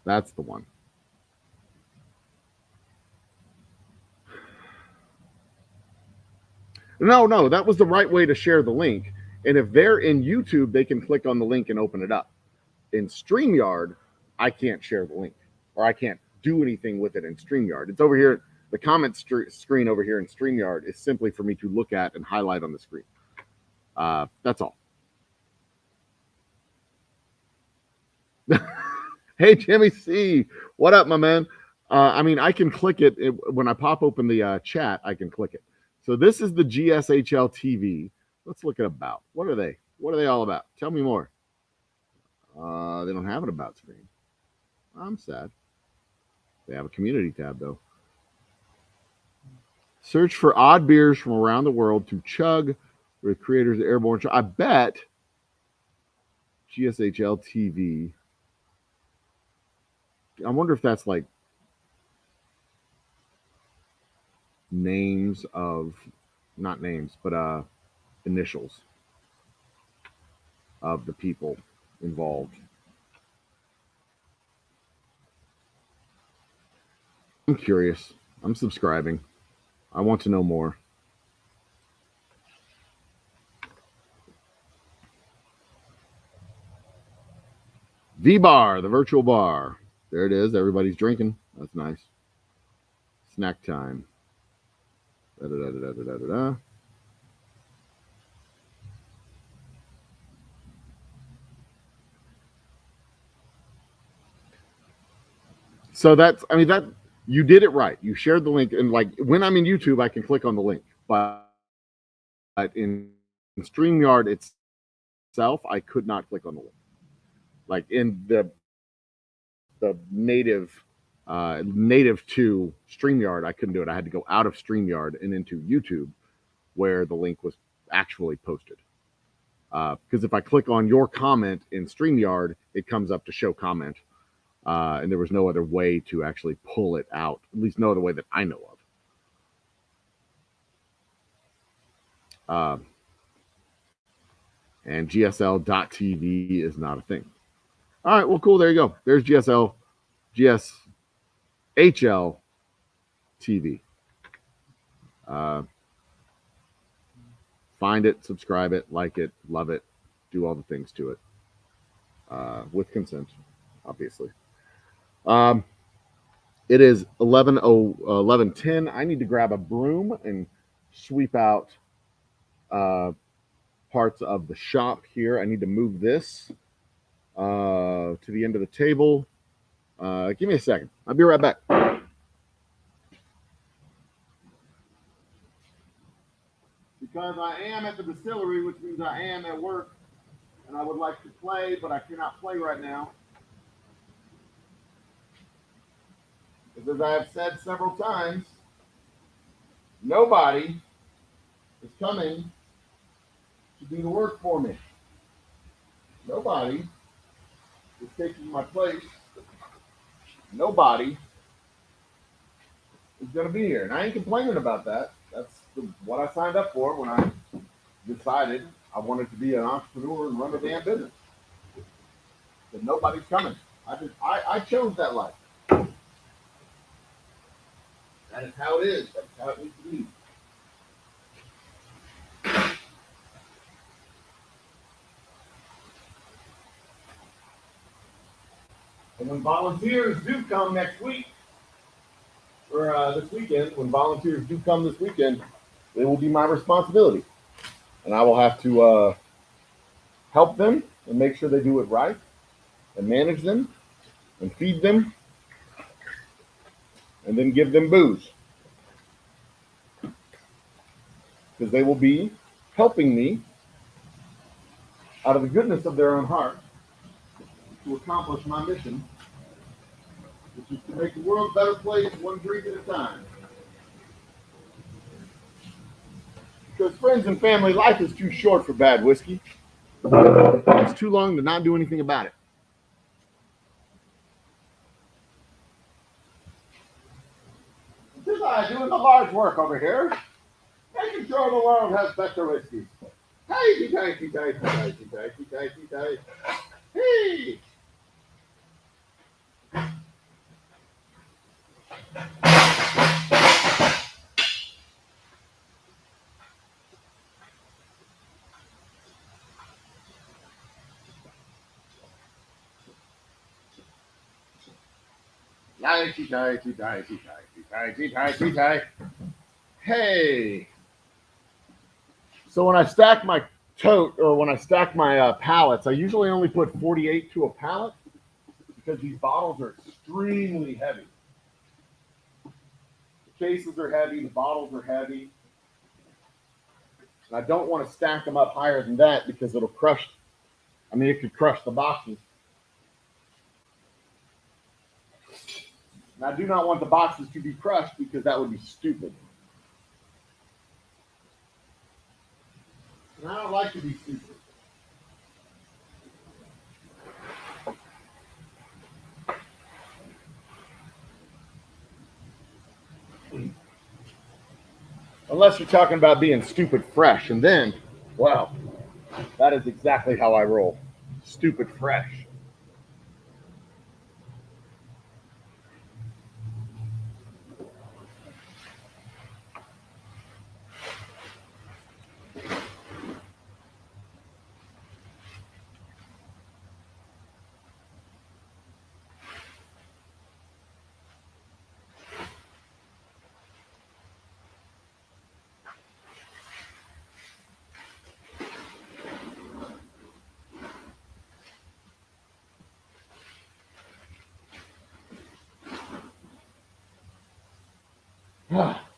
That's the one. No, that was the right way to share the link. And if they're in YouTube, they can click on the link and open it up. In StreamYard, I can't share the link, or I can't do anything with it in StreamYard. It's over here. The comment screen over here in StreamYard is simply for me to look at and highlight on the screen. That's all. Hey, Jimmy C. What up, my man? I mean, I can click it when I pop open the chat. I can click it. So this is the GSHL TV. Let's look at about. What are they? What are they all about? Tell me more. They don't have an about screen. I'm sad. They have a community tab, though. Search for odd beers from around the world to chug with creators of Airborne. I bet GSHL TV. I wonder if that's like names of, not names, but initials of the people involved. I'm curious. I'm subscribing. I want to know more. V-Bar, the virtual bar. There it is. Everybody's drinking. That's nice. Snack time. Da-da-da-da-da-da-da. So that's, I mean, that you did it right. You shared the link, and like when I'm in YouTube, I can click on the link, but in StreamYard itself, I could not click on the link. Like in the native to StreamYard, I couldn't do it. I had to go out of StreamYard and into YouTube, where the link was actually posted. Because if I click on your comment in StreamYard, it comes up to show comment. And there was no other way to actually pull it out, at least no other way that I know of. And GSL.TV is not a thing. All right, well, cool. There you go. There's GSHL TV. Find it, subscribe it, like it, love it, do all the things to it with consent, obviously. It is 11:10. I need to grab a broom and sweep out parts of the shop here. I need to move this to the end of the table. Give me a second. I'll be right back. Because I am at the distillery, which means I am at work, and I would like to play, but I cannot play right now. Because as I have said several times, nobody is coming to do the work for me. Nobody is taking my place. Nobody is going to be here. And I ain't complaining about that. That's what I signed up for when I decided I wanted to be an entrepreneur and run a damn business. But nobody's coming. I chose that life. That is how it is. That's how it needs to be. And when volunteers do come next week, or this weekend, when volunteers do come this weekend, it will be my responsibility. And I will have to help them and make sure they do it right and manage them and feed them and then give them booze. because they will be helping me out of the goodness of their own heart to accomplish my mission, which is to make the world a better place one drink at a time. Because friends and family, life is too short for bad whiskey. It's too long to not do anything about it. Since I'm doing the large work over here, making sure the world has better whiskey. Hey, hey. Hey. So when I stack my tote, or when I stack my pallets, I usually only put 48 to a pallet because these bottles are extremely heavy. The cases are heavy, the bottles are heavy. And I don't want to stack them up higher than that because it'll crush. I mean, it could crush the boxes. And I do not want the boxes to be crushed because that would be stupid. And I don't like to be stupid. Unless you're talking about being stupid fresh. And then, well, that is exactly how I roll. Stupid fresh.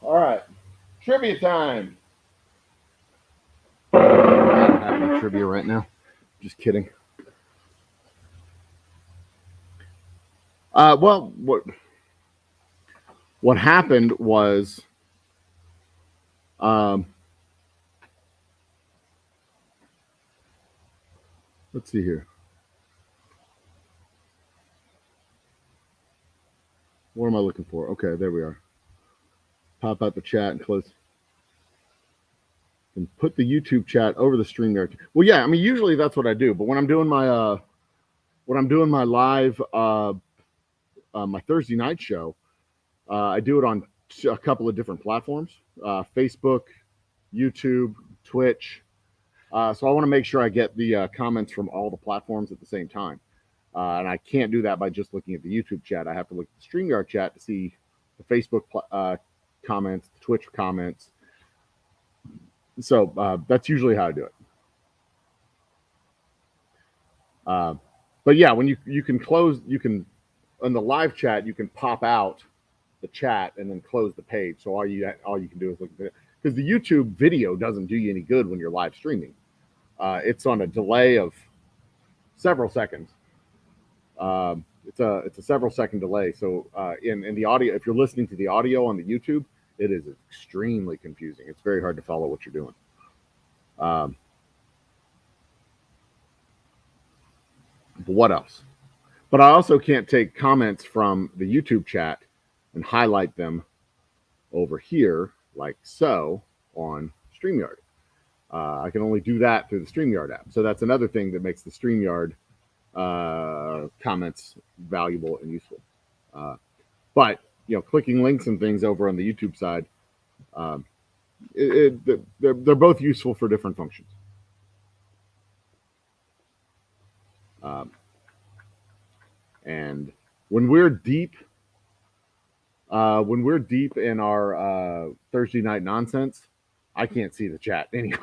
All right. Trivia time. I don't have any trivia right now. Just kidding. Well, what happened was, let's see here. What am I looking for? Okay, there we are. Pop out the chat and close. And put the YouTube chat over the StreamYard. Well, yeah, I mean, usually that's what I do. But when I'm doing my live, my Thursday night show, I do it on a couple of different platforms: Facebook, YouTube, Twitch. So I want to make sure I get the comments from all the platforms at the same time. And I can't do that by just looking at the YouTube chat. I have to look at the StreamYard chat to see the Facebook comments, the Twitch comments. So that's usually how I do it. But yeah, when you can close, you can, on the live chat, you can pop out the chat and then close the page. So all you can do is look at it, because the YouTube video doesn't do you any good when you're live streaming. It's on a delay of several seconds. It's a several second delay. So in the audio, if you're listening to the audio on the YouTube, it is extremely confusing. It's very hard to follow what you're doing. But what else? But I also can't take comments from the YouTube chat and highlight them over here like so on StreamYard. I can only do that through the StreamYard app. So that's another thing that makes the StreamYard comments valuable and useful. But clicking links and things over on the YouTube side, they're both useful for different functions. And when we're deep in our Thursday night nonsense, I can't see the chat anyway.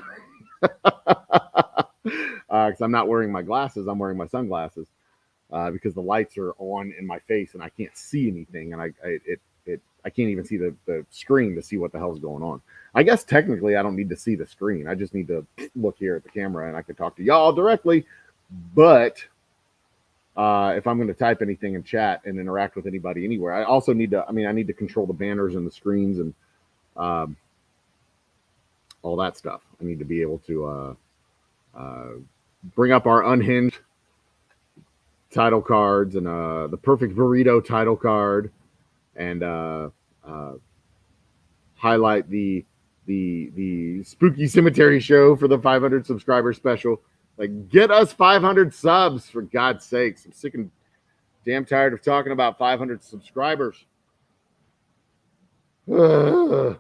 Because I'm not wearing my glasses, I'm wearing my sunglasses because the lights are on in my face and I can't see anything, and it I can't even see the screen to see what the hell's going on. I guess technically I don't need to see the screen. I just need to look here at the camera and I can talk to y'all directly. But if I'm going to type anything in chat and interact with anybody anywhere, I also need to. I mean, I need to control the banners and the screens and all that stuff. I need to be able to bring up our unhinged title cards and the perfect burrito title card and highlight the spooky cemetery show for the 500 subscriber special. Like, get us 500 subs for God's sakes. I'm sick and damn tired of talking about 500 subscribers. Ugh.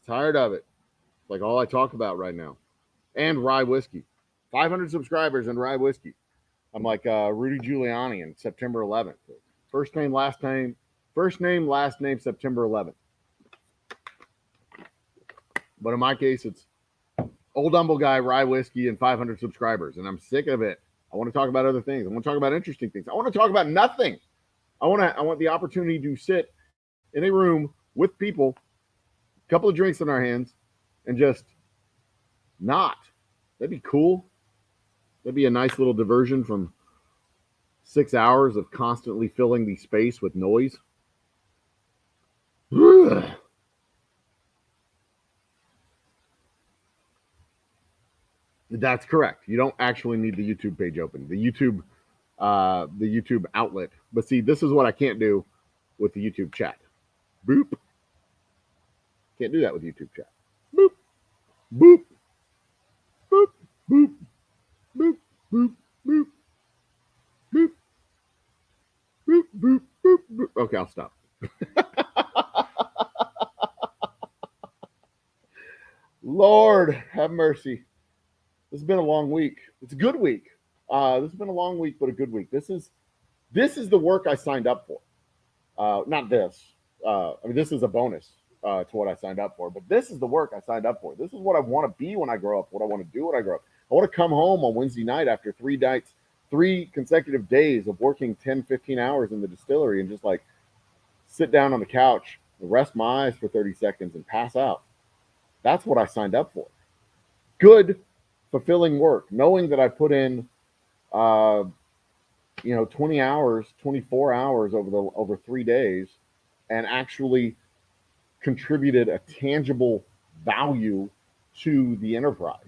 Tired of it. Like all I talk about right now. And rye whiskey. 500 subscribers and rye whiskey. I'm like Rudy Giuliani in September 11th. First name, last name, September 11th. But in my case, it's Old Humble Guy, rye whiskey, and 500 subscribers. And I'm sick of it. I want to talk about other things. I want to talk about interesting things. I want to talk about nothing. I want the opportunity to sit in a room with people, a couple of drinks in our hands, and just not. That'd be cool. That'd be a nice little diversion from 6 hours of constantly filling the space with noise. That's correct. You don't actually need the YouTube page open. The YouTube outlet. But see, this is what I can't do with the YouTube chat. Boop. Can't do that with YouTube chat. Boop. Boop. Boop. Boop. Boop. Boop. Boop. Boop. Boop. Boop. Boop. Boop. Okay, I'll stop. Lord have mercy. This has been a long week. It's a good week. This has been a long week, but a good week. This is the work I signed up for. Not this. I mean, this is a bonus to what I signed up for, but this is the work I signed up for. This is what I want to be when I grow up, what I want to do when I grow up. I want to come home on Wednesday night after 3 consecutive days of working 10, 15 hours in the distillery and just like sit down on the couch, rest my eyes for 30 seconds and pass out. That's what I signed up for. Good, fulfilling work, knowing that I put in 20 hours, 24 hours over 3 days and actually contributed a tangible value to the enterprise.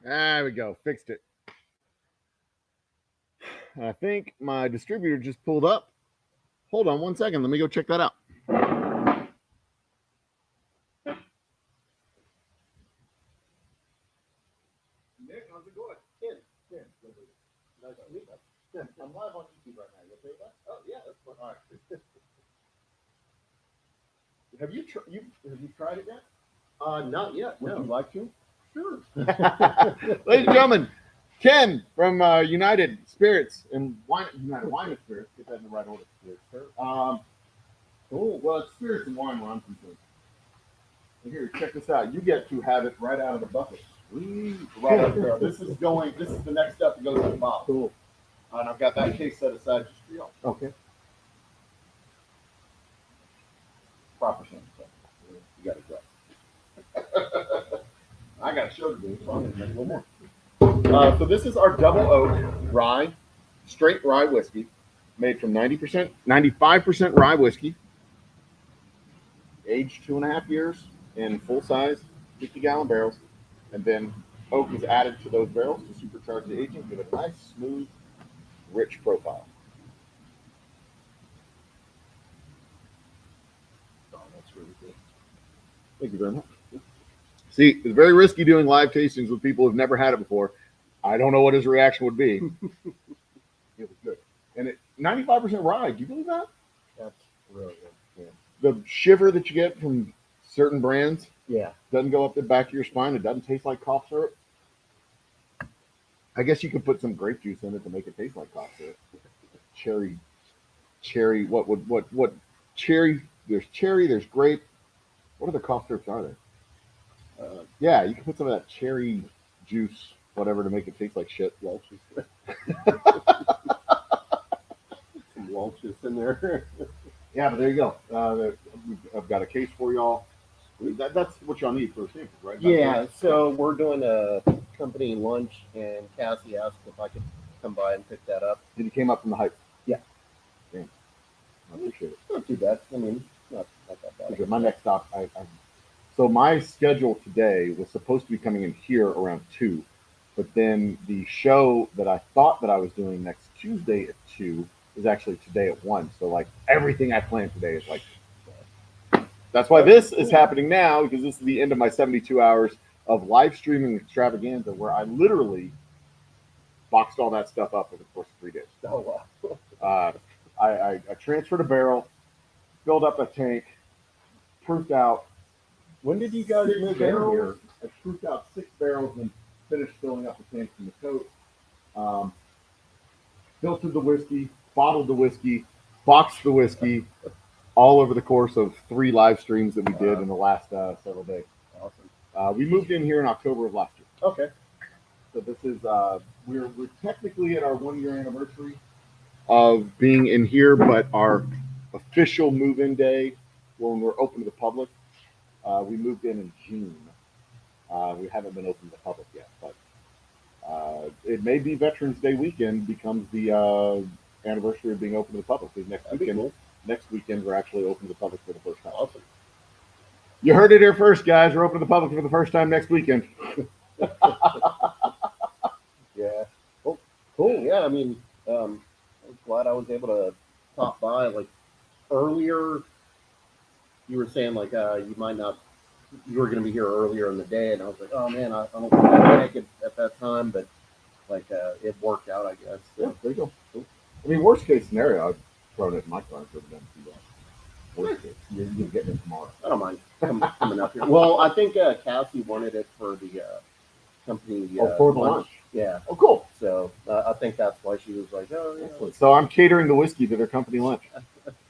There we go. Fixed it. I think my distributor just pulled up. Hold on 1 second. Let me go check that out. Nick, how's it going? Ken. Nice to meet you. I'm live on YouTube right now. You okay with that? Oh yeah, that's fine. All right. Have you tried it yet? Not yet. Would No. you like to? Sure. Ladies and gentlemen, Ken from United Spirits and United Wine and Spirits. Get that in the right order. Cool. Well, it's spirits and wine where I'm concerned. Here, check this out. You get to have it right out of the bucket. Right up there. This is the next step to go to the bottle. Cool. And I've got that case set aside just for y'all. Okay. Proper sense. You got it right. I got a show to do, so I'm going to make a little more. So this is our double oak rye, straight rye whiskey, made from 95% rye whiskey, aged 2.5 years in full-size 50-gallon barrels, and then oak is added to those barrels to supercharge the aging, give it a nice, smooth, rich profile. Oh, that's really good. Thank you very much. See, it's very risky doing live tastings with people who've never had it before. I don't know what his reaction would be. It was good. And 95% rye. Do you believe that? That's really good. Yeah. The shiver that you get from certain brands doesn't go up the back of your spine. It doesn't taste like cough syrup. I guess you could put some grape juice in it to make it taste like cough syrup. Cherry, what cherry? There's cherry, there's grape. What other cough syrups are there? Yeah, you can put some of that cherry juice, whatever, to make it taste like shit. Welch's. Some Welch's in there. Yeah, but there you go. I've got a case for y'all. That's what y'all need for samples, right? Yeah, so we're doing a company lunch, and Cassie asked if I could come by and pick that up. Did he came up from the Heights? Yeah. Damn. I appreciate it. Not too bad. I mean, not that bad. Okay, my next stop, so my schedule today was supposed to be coming in here around 2, but then the show that I thought that I was doing next Tuesday at 2 is actually today at 1. So like everything I planned today is like, that's why this is happening now, because this is the end of my 72 hours of live streaming Extravaganza, where I literally boxed all that stuff up over the course of 3 days. Oh, wow. I transferred a barrel, filled up a tank, proofed out. When did you guys move in here? I proofed out 6 barrels and finished filling up the tank from the coat. Filtered the whiskey, bottled the whiskey, boxed the whiskey, all over the course of 3 live streams that we did in the last several days. Awesome. We moved in here in October of last year. Okay. So this is we're technically at our 1-year anniversary of being in here, but our official move-in day, when we're open to the public, we moved in June. We haven't been open to the public yet, but it may be Veterans Day weekend becomes the anniversary of being open to the public. Because next weekend we're actually open to the public for the first time. Awesome. You heard it here first, guys. We're open to the public for the first time next weekend. Yeah. Oh, cool. Yeah, I mean, I'm glad I was able to pop by. Like earlier, you were saying like you were going to be here earlier in the day, and I was like, oh man, I don't think I can make it at that time, but like it worked out, I guess. So. Yeah, there you go. Cool. I mean, worst case scenario, I'd throw it in my car and put it down to worst case. You're getting it tomorrow. I don't mind coming up here. Well, I think Cassie wanted it for the company. For the lunch. Yeah. Oh, cool. So I think that's why she was like, oh, yeah. Excellent. So I'm catering the whiskey to their company lunch.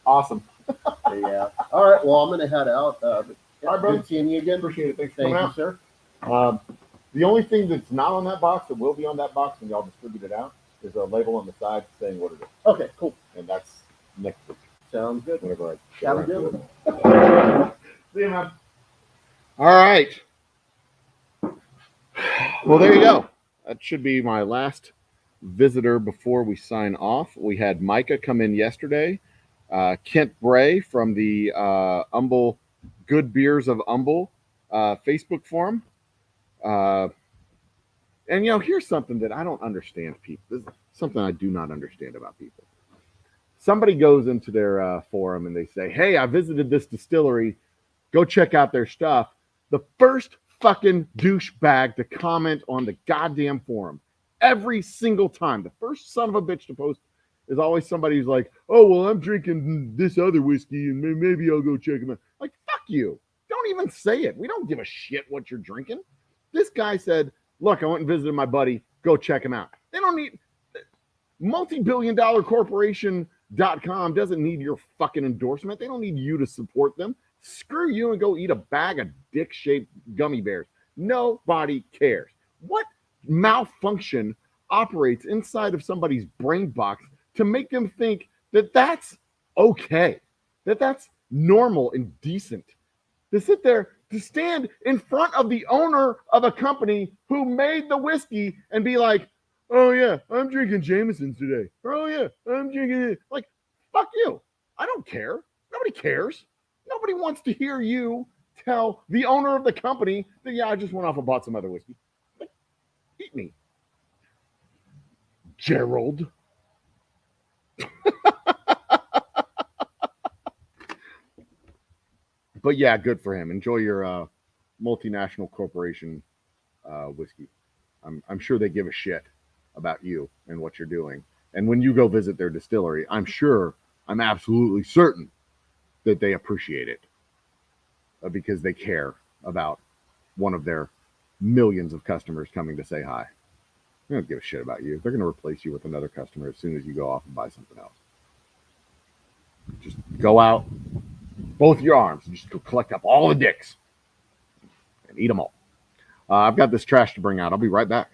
Awesome. Yeah. All right. Well, I'm going to head out. All right, bro. Good seeing you again. Appreciate it. Thanks for Thank coming you, out. sir. The only thing that's not on that box that will be on that box when y'all distribute it out is a label on the side saying what it is. Okay, cool. And that's next week. Sounds good. Whenever I Have a good one. See you, man. All right. Well, there you go. That should be my last visitor before we sign off. We had Micah come in yesterday. Kent Bray from the Humble Good Beers of Humble Facebook forum. And, you know, here's something that I don't understand, people. This is something I do not understand about people. Somebody goes into their forum and they say, hey, I visited this distillery. Go check out their stuff. The first fucking douchebag to comment on the goddamn forum every single time, the first son of a bitch to post is always somebody who's like, oh, well, I'm drinking this other whiskey and maybe I'll go check them out. Like, fuck you. Don't even say it. We don't give a shit what you're drinking. This guy said, look, I went and visited my buddy. Go check him out. They don't need multi-billion-dollar corporation.com doesn't need your fucking endorsement. They don't need you to support them. Screw you and go eat a bag of dick-shaped gummy bears. Nobody cares. What malfunction operates inside of somebody's brain box to make them think that that's okay, that that's normal and decent? To sit there, to stand in front of the owner of a company who made the whiskey and be like, oh yeah, I'm drinking Jameson's today. Oh yeah, I'm drinking it. Like, fuck you. I don't care. Nobody cares. Nobody wants to hear you tell the owner of the company that, yeah, I just went off and bought some other whiskey. Like, eat me, Gerald. But yeah, good for him. Enjoy your multinational corporation whiskey. I'm sure they give a shit about you and what you're doing. And when you go visit their distillery, I'm absolutely certain that they appreciate it because they care about one of their millions of customers coming to say hi. They don't give a shit about you. They're going to replace you with another customer as soon as you go off and buy something else. Just go out, both your arms, and just go collect up all the dicks and eat them all. I've got this trash to bring out. I'll be right back.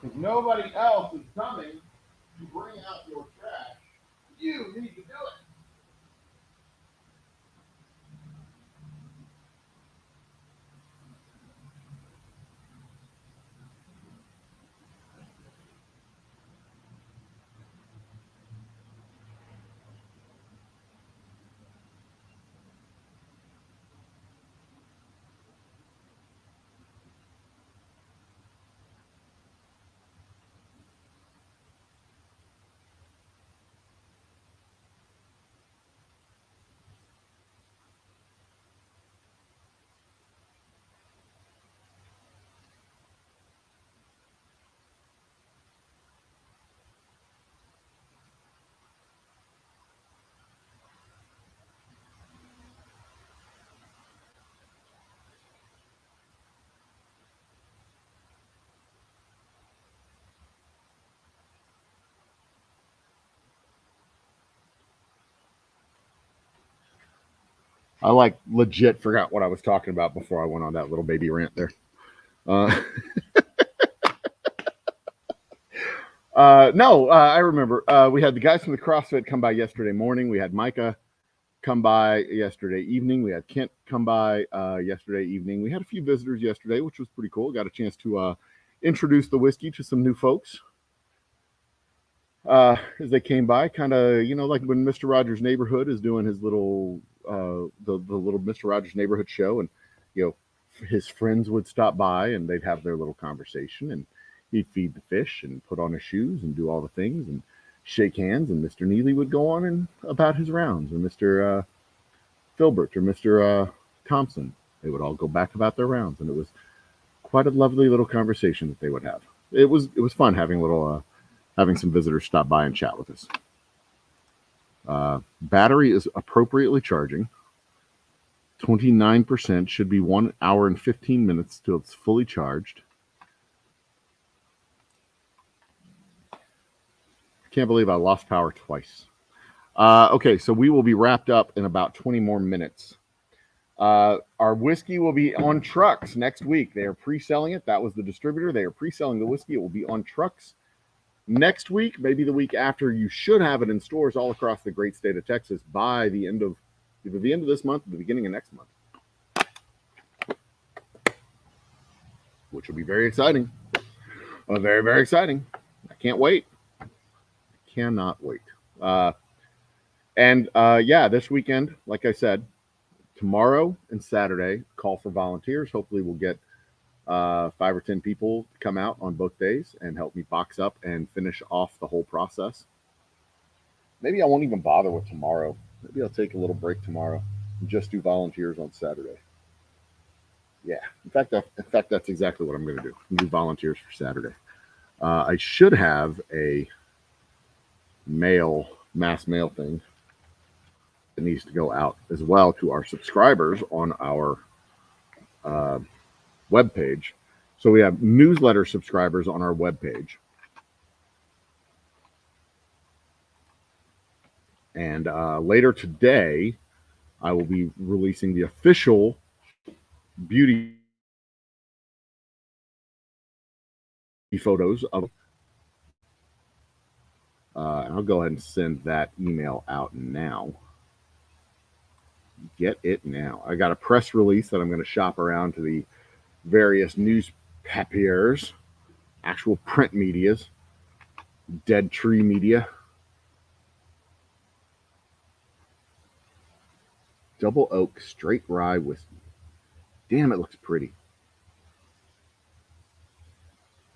If nobody else is coming to bring out your trash, you need to do it. I legit forgot what I was talking about before I went on that little baby rant there. Uh, no, I remember. We had the guys from the CrossFit come by yesterday morning. We had Micah come by yesterday evening. We had Kent come by yesterday evening. We had a few visitors yesterday, which was pretty cool. Got a chance to introduce the whiskey to some new folks as they came by. Kind of, like when Mr. Rogers' Neighborhood is doing his little the little Mr. Rogers' Neighborhood show, and his friends would stop by and they'd have their little conversation, and he'd feed the fish and put on his shoes and do all the things and shake hands, and Mr. Neely would go on and about his rounds, or Mr. Filbert or Mr. Thompson. They would all go back about their rounds, and it was quite a lovely little conversation that they would have. It was fun having having some visitors stop by and chat with us. Battery is appropriately charging. 29% should be 1 hour and 15 minutes till it's fully charged. Can't believe I lost power twice. Okay, so we will be wrapped up in about 20 more minutes. Our whiskey will be on trucks next week. They are pre-selling it. That was the distributor. They are pre-selling the whiskey. It will be on trucks next week, maybe the week after. You should have it in stores all across the great state of Texas by the end of either the end of this month or the beginning of next month, which will be very exciting. Very, very exciting. I can't wait. Cannot wait. Yeah, this weekend, like I said, tomorrow and Saturday, call for volunteers. Hopefully, we'll get 5 or 10 people to come out on both days and help me box up and finish off the whole process. Maybe I won't even bother with tomorrow. Maybe I'll take a little break tomorrow and just do volunteers on Saturday. Yeah, in fact, that's exactly what I'm going to do. Do volunteers for Saturday. I should have a mass mail thing that needs to go out as well to our subscribers on our webpage. So we have newsletter subscribers on our webpage. And later today, I will be releasing the official beauty photos of. I'll go ahead and send that email out now. Get it now. I got a press release that I'm going to shop around to the various newspapers, actual print medias, Dead Tree Media. Double Oak Straight Rye Whiskey. Damn, it looks pretty.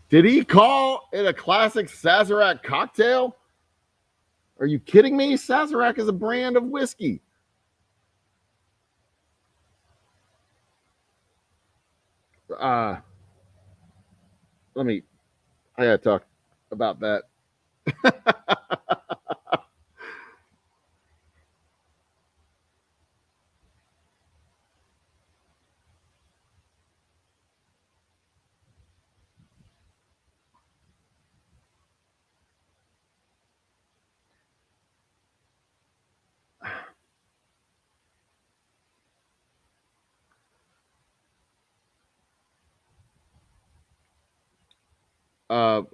Did he call it a classic Sazerac cocktail? Are you kidding me? Sazerac is a brand of whiskey. I gotta talk about that.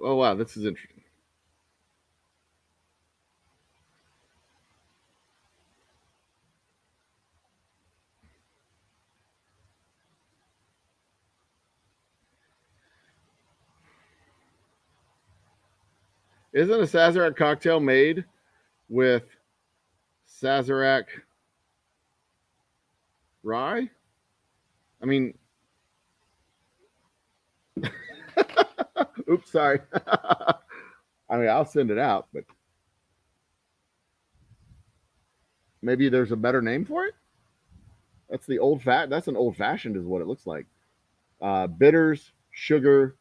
Oh wow, this is interesting. Isn't a Sazerac cocktail made with Sazerac rye? I mean, oops, sorry. I mean, I'll send it out, but maybe there's a better name for it. That's the old fat. That's an old fashioned, is what it looks like. Bitters, sugar,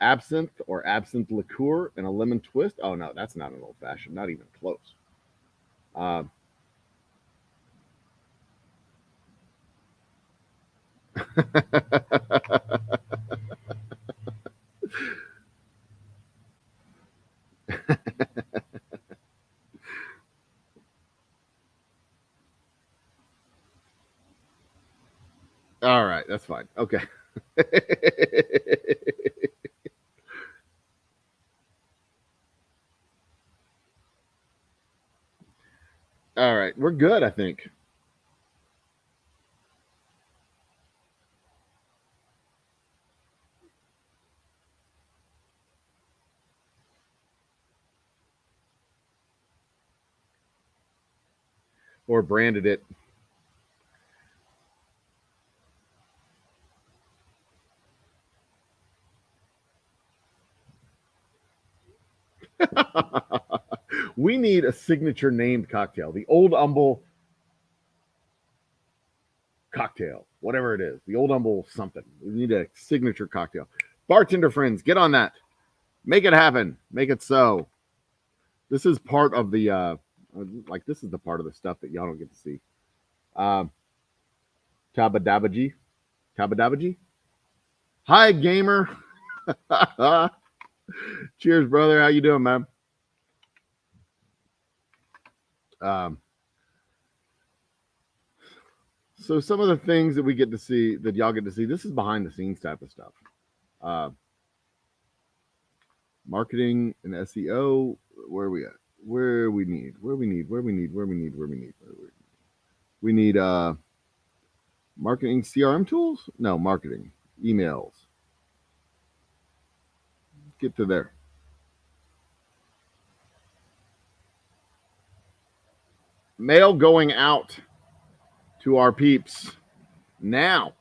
absinthe or absinthe liqueur, and a lemon twist. Oh no, that's not an old fashioned. Not even close. Uh, All right, that's fine. Okay. All right, we're good, I think. Or branded it. We need a signature named cocktail. The Old Humble cocktail, whatever it is. The Old Humble something. We need a signature cocktail. Bartender friends, get on that. Make it happen. Make it so. This is part of the this is the part of the stuff that y'all don't get to see. Tabadabaji. Tabadabaji. Hi, gamer. Cheers, brother. How you doing, man? So some of the things that we get to see, that y'all get to see, this is behind the scenes type of stuff. Marketing and SEO. Where we at? We need marketing CRM tools? No, marketing. Emails. Get to there. Mail going out to our peeps now.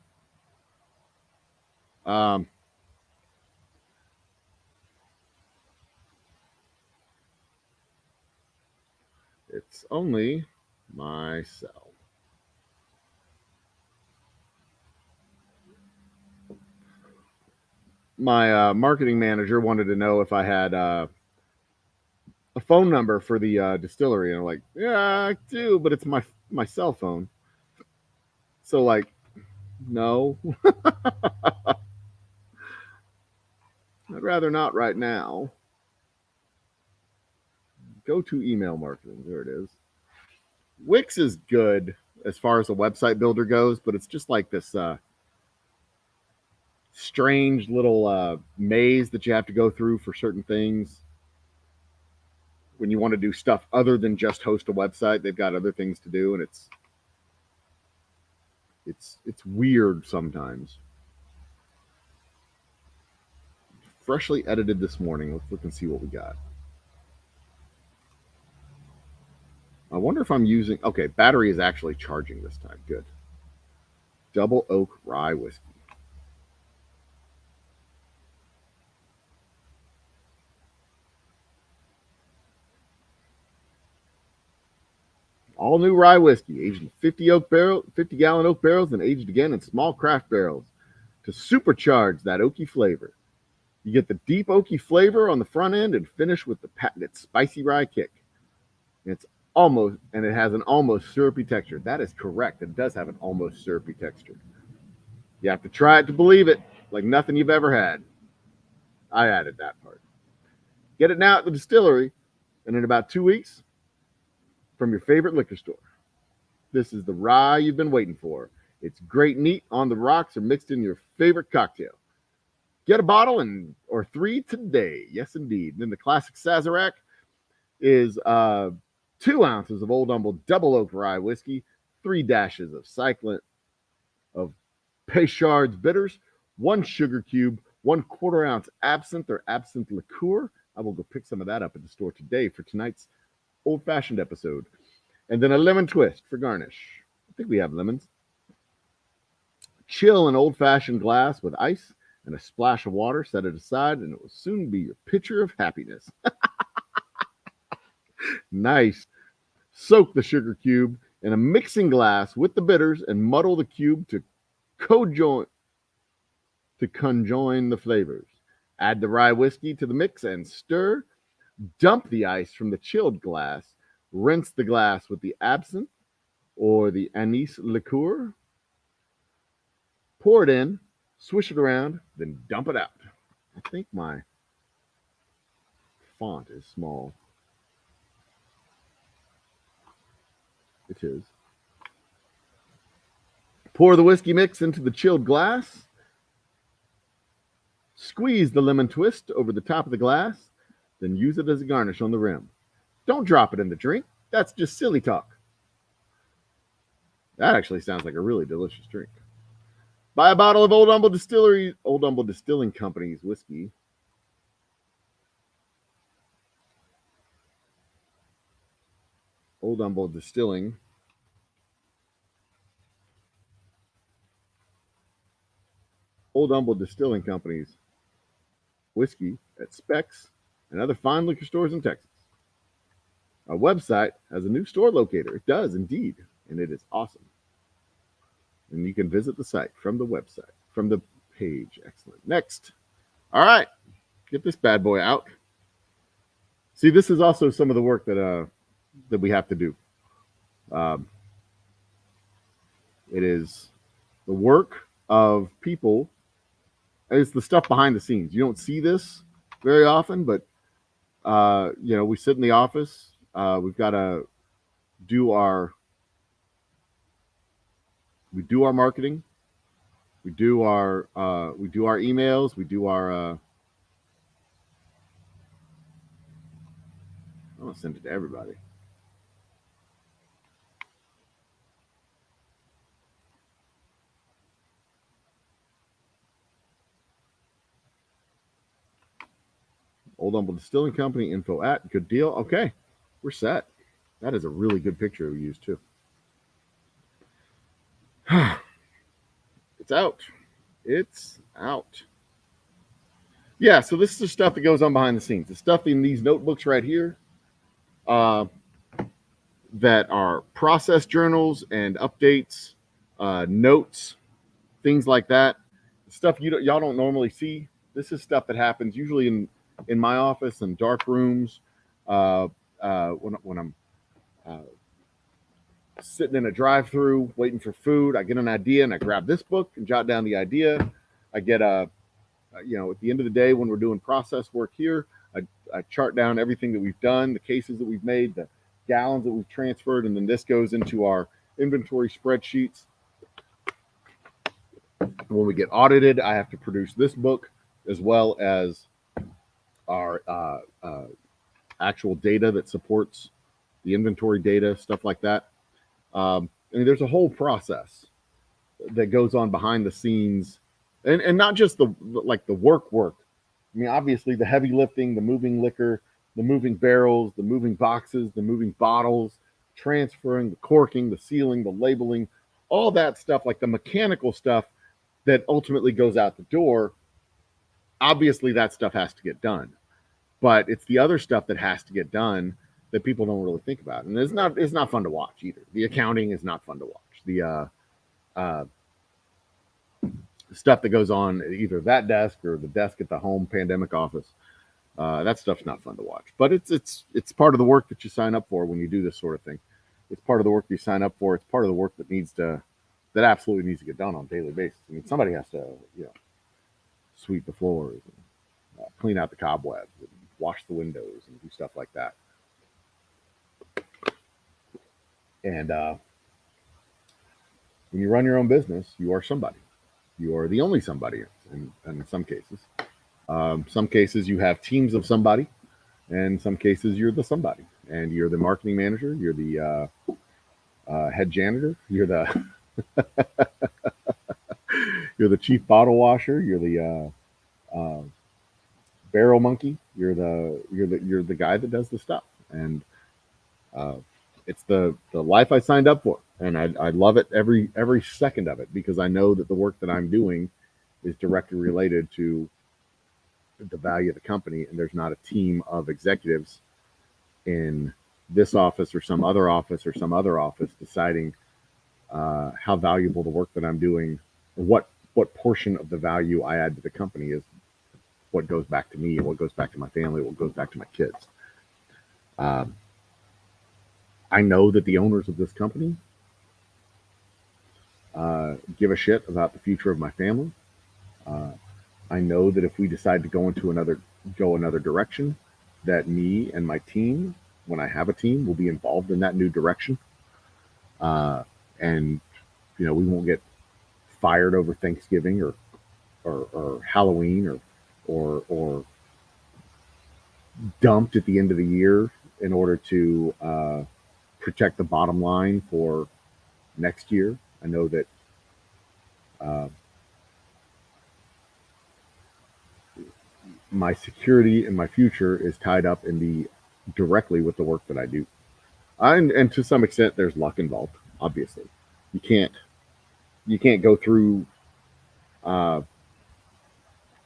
It's only myself. My marketing manager wanted to know if I had a phone number for the distillery, and I'm like, yeah, I do, but it's my cell phone. So like, no, I'd rather not right now. Go to email marketing. There it is. Wix is good as far as a website builder goes, but it's just like this strange little maze that you have to go through for certain things. When you want to do stuff other than just host a website, they've got other things to do, and it's weird sometimes. Freshly edited this morning. Let's look and see what we got. I wonder if I'm using... Okay, battery is actually charging this time. Good. Double Oak Rye Whiskey. All new rye whiskey, aged in 50-gallon oak barrels, and aged again in small craft barrels to supercharge that oaky flavor. You get the deep oaky flavor on the front end and finish with the patented spicy rye kick. It has an almost syrupy texture. That is correct. It does have an almost syrupy texture. You have to try it to believe it, like nothing you've ever had. I added that part. Get it now at the distillery, and in about 2 weeks, from your favorite liquor store. This is the rye you've been waiting for. It's great neat on the rocks or mixed in your favorite cocktail. Get a bottle or 3 today. Yes, indeed. And then the classic Sazerac is 2 ounces of Old Humble Double Oak Rye Whiskey, 3 dashes of cyclone of Peychaud's bitters, 1 sugar cube, 1/4 ounce absinthe or absinthe liqueur. I will go pick some of that up at the store today for tonight's old-fashioned episode. And then a lemon twist for garnish. I think we have lemons. Chill an old-fashioned glass with ice and a splash of water. Set it aside, and it will soon be your pitcher of happiness. Nice. Soak the sugar cube in a mixing glass with the bitters and muddle the cube to conjoin the flavors. Add the rye whiskey to the mix and stir. Dump the ice from the chilled glass. Rinse the glass with the absinthe or the anise liqueur. Pour it in, swish it around, then dump it out. I think my font is small. It is. Pour the whiskey mix into the chilled glass. Squeeze the lemon twist over the top of the glass. Then use it as a garnish on the rim. Don't drop it in the drink. That's just silly talk. That actually sounds like a really delicious drink. Buy a bottle of Old Humble Distilling Company's whiskey. Old Humble Distilling. Old Humble Distilling Company's whiskey at Specs and other fine liquor stores in Texas. Our website has a new store locator. It does indeed, and it is awesome. And you can visit the site from the website, from the page. Excellent. Next. All right. Get this bad boy out. See, this is also some of the work that we have to do. It is the work of people. It's the stuff behind the scenes. You don't see this very often, but we sit in the office. We've got to do our marketing. We do our emails. We do our. I'm gonna send it to everybody. Old Humble Distilling Company info at good deal. Okay, we're set. That is a really good picture we used too. It's out. It's out. Yeah, so this is the stuff that goes on behind the scenes. The stuff in these notebooks right here, uh, that are process journals and updates, notes, things like that. Stuff y'all don't normally see. This is stuff that happens usually in my office and dark rooms. When I'm sitting in a drive-through waiting for food, I get an idea and I grab this book and jot down the idea. I get at the end of the day when we're doing process work here, I chart down everything that we've done, the cases that we've made, the gallons that we've transferred, and then this goes into our inventory spreadsheets. When we get audited, I have to produce this book as well as our actual data that supports the inventory data, stuff like that. I mean, there's a whole process that goes on behind the scenes, and not just the work. I mean, obviously the heavy lifting, the moving liquor, the moving barrels, the moving boxes, the moving bottles, transferring, the corking, the sealing, the labeling, all that stuff, like the mechanical stuff that ultimately goes out the door. Obviously that stuff has to get done, but it's the other stuff that has to get done that people don't really think about. And it's not fun to watch either. The accounting is not fun to watch. The stuff that goes on at either that desk or the desk at the home pandemic office, that stuff's not fun to watch. But it's part of the work that you sign up for when you do this sort of thing. It's part of the work you sign up for. It's part of the work that absolutely needs to get done on a daily basis. I mean, somebody has to, sweep the floors, and, clean out the cobwebs, and wash the windows, and do stuff like that. And when you run your own business, you are somebody. You are the only somebody in some cases. Some cases you have teams of somebody, and some cases you're the somebody. And you're the marketing manager, you're the head janitor, you're the you're the chief bottle washer, you're the barrel monkey, you're the guy that does the stuff. And it's the life I signed up for, and I love it every second of it, because I know that the work that I'm doing is directly related to the value of the company, and there's not a team of executives in this office or some other office or some other office deciding how valuable the work that I'm doing, or what portion of the value I add to the company is what goes back to me, what goes back to my family, what goes back to my kids. I know that the owners of this company give a shit about the future of my family. I know that if we decide to go another direction, that me and my team, when I have a team, will be involved in that new direction. And we won't get fired over Thanksgiving or Halloween or dumped at the end of the year in order to protect the bottom line for next year. I know that my security and my future is tied up directly with the work that I do. And to some extent, there's luck involved. Obviously, you can't go through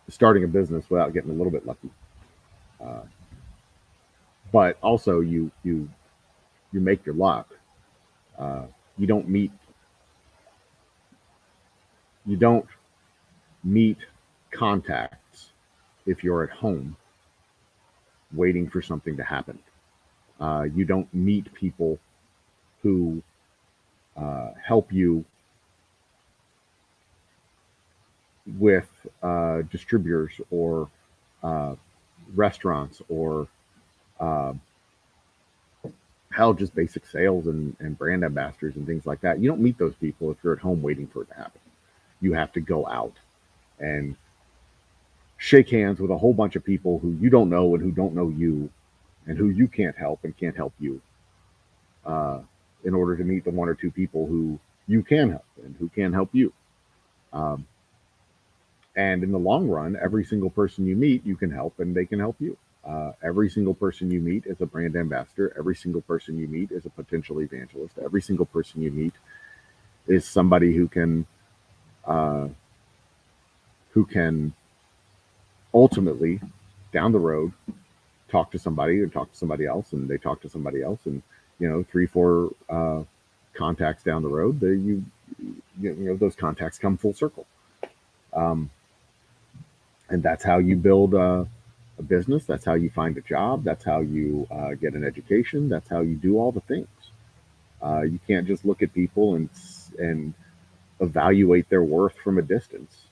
starting a business without getting a little bit lucky. But also, you make your luck. You don't meet contacts if you're at home waiting for something to happen. You don't meet people who help you with distributors or restaurants or just basic sales and brand ambassadors and things like that. You don't meet those people if you're at home waiting for it to happen. You have to go out and shake hands with a whole bunch of people who you don't know and who don't know you and who you can't help and can't help you in order to meet the one or two people who you can help and who can help you. And in the long run, every single person you meet, you can help and they can help you. Every single person you meet is a brand ambassador. Every single person you meet is a potential evangelist. Every single person you meet is somebody who can uh, who can ultimately, down the road, talk to somebody or talk to somebody else, and they talk to somebody else, and 3, 4 contacts down the road, those contacts come full circle. Um, and that's how you build a business. That's how you find a job. That's how you get an education. That's how you do all the things. You can't just look at people and evaluate their worth from a distance.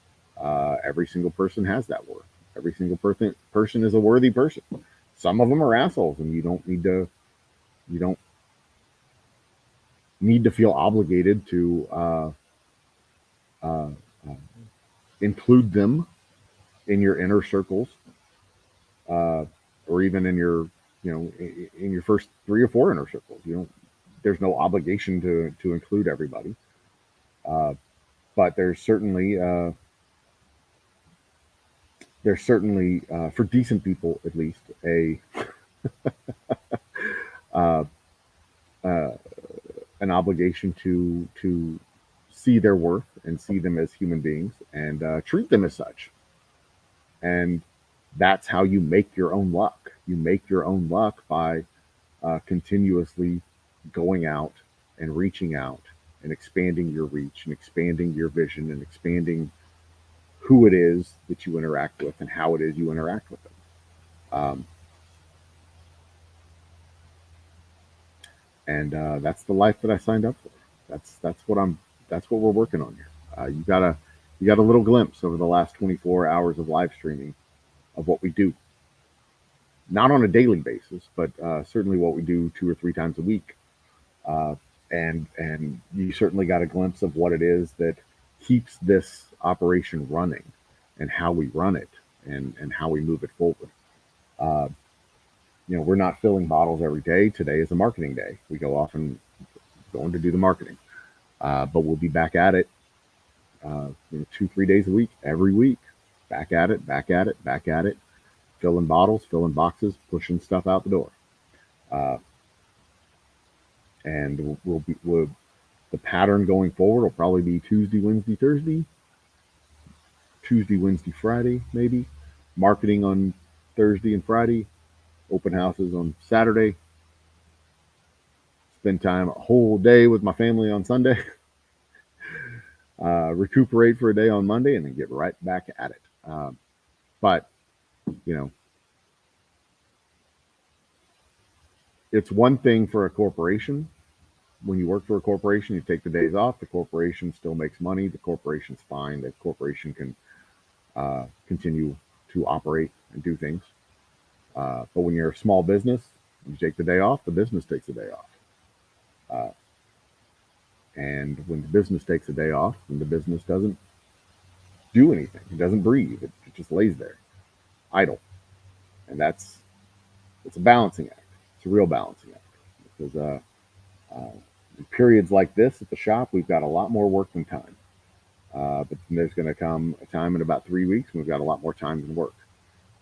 Every single person has that worth. Every single person is a worthy person. Some of them are assholes, and you don't need to feel obligated to uh, uh, include them in your inner circles, uh, or even in your in your first 3 or 4 inner circles. There's no obligation to include everybody, uh, but there's certainly for decent people at least a uh, uh, an obligation to see their worth and see them as human beings and treat them as such. And that's how you make your own luck. You make your own luck by continuously going out and reaching out and expanding your reach and expanding your vision and expanding who it is that you interact with and how it is you interact with them. Um, and that's the life that I signed up for. That's what we're working on here. You got a little glimpse over the last 24 hours of live streaming of what we do, not on a daily basis, but certainly what we do 2 or 3 times a week. Uh, and you certainly got a glimpse of what it is that keeps this operation running, and how we run it, and how we move it forward. Uh, we're not filling bottles every day. Today is a marketing day. We go off and going to do the marketing, but we'll be back at it 2, 3 days a week, every week, back at it, back at it, back at it, filling bottles, filling boxes, pushing stuff out the door. Uh, and the pattern going forward will probably be Tuesday, Wednesday, Thursday, Tuesday, Wednesday, Friday, maybe. Marketing on Thursday and Friday, open houses on Saturday, spend time a whole day with my family on Sunday, recuperate for a day on Monday, and then get right back at it. But, you know, it's one thing for a corporation. When you work for a corporation, you take the days off. The corporation still makes money. The corporation's fine. The corporation can continue to operate and do things. But when you're a small business, you take the day off, the business takes the day off. Uh, and when the business takes a day off, then the business doesn't do anything. It doesn't breathe. It just lays there, idle. And it's a balancing act. It's a real balancing act. Because in periods like this at the shop, we've got a lot more work than time. But there's going to come a time in about 3 weeks when we've got a lot more time than work.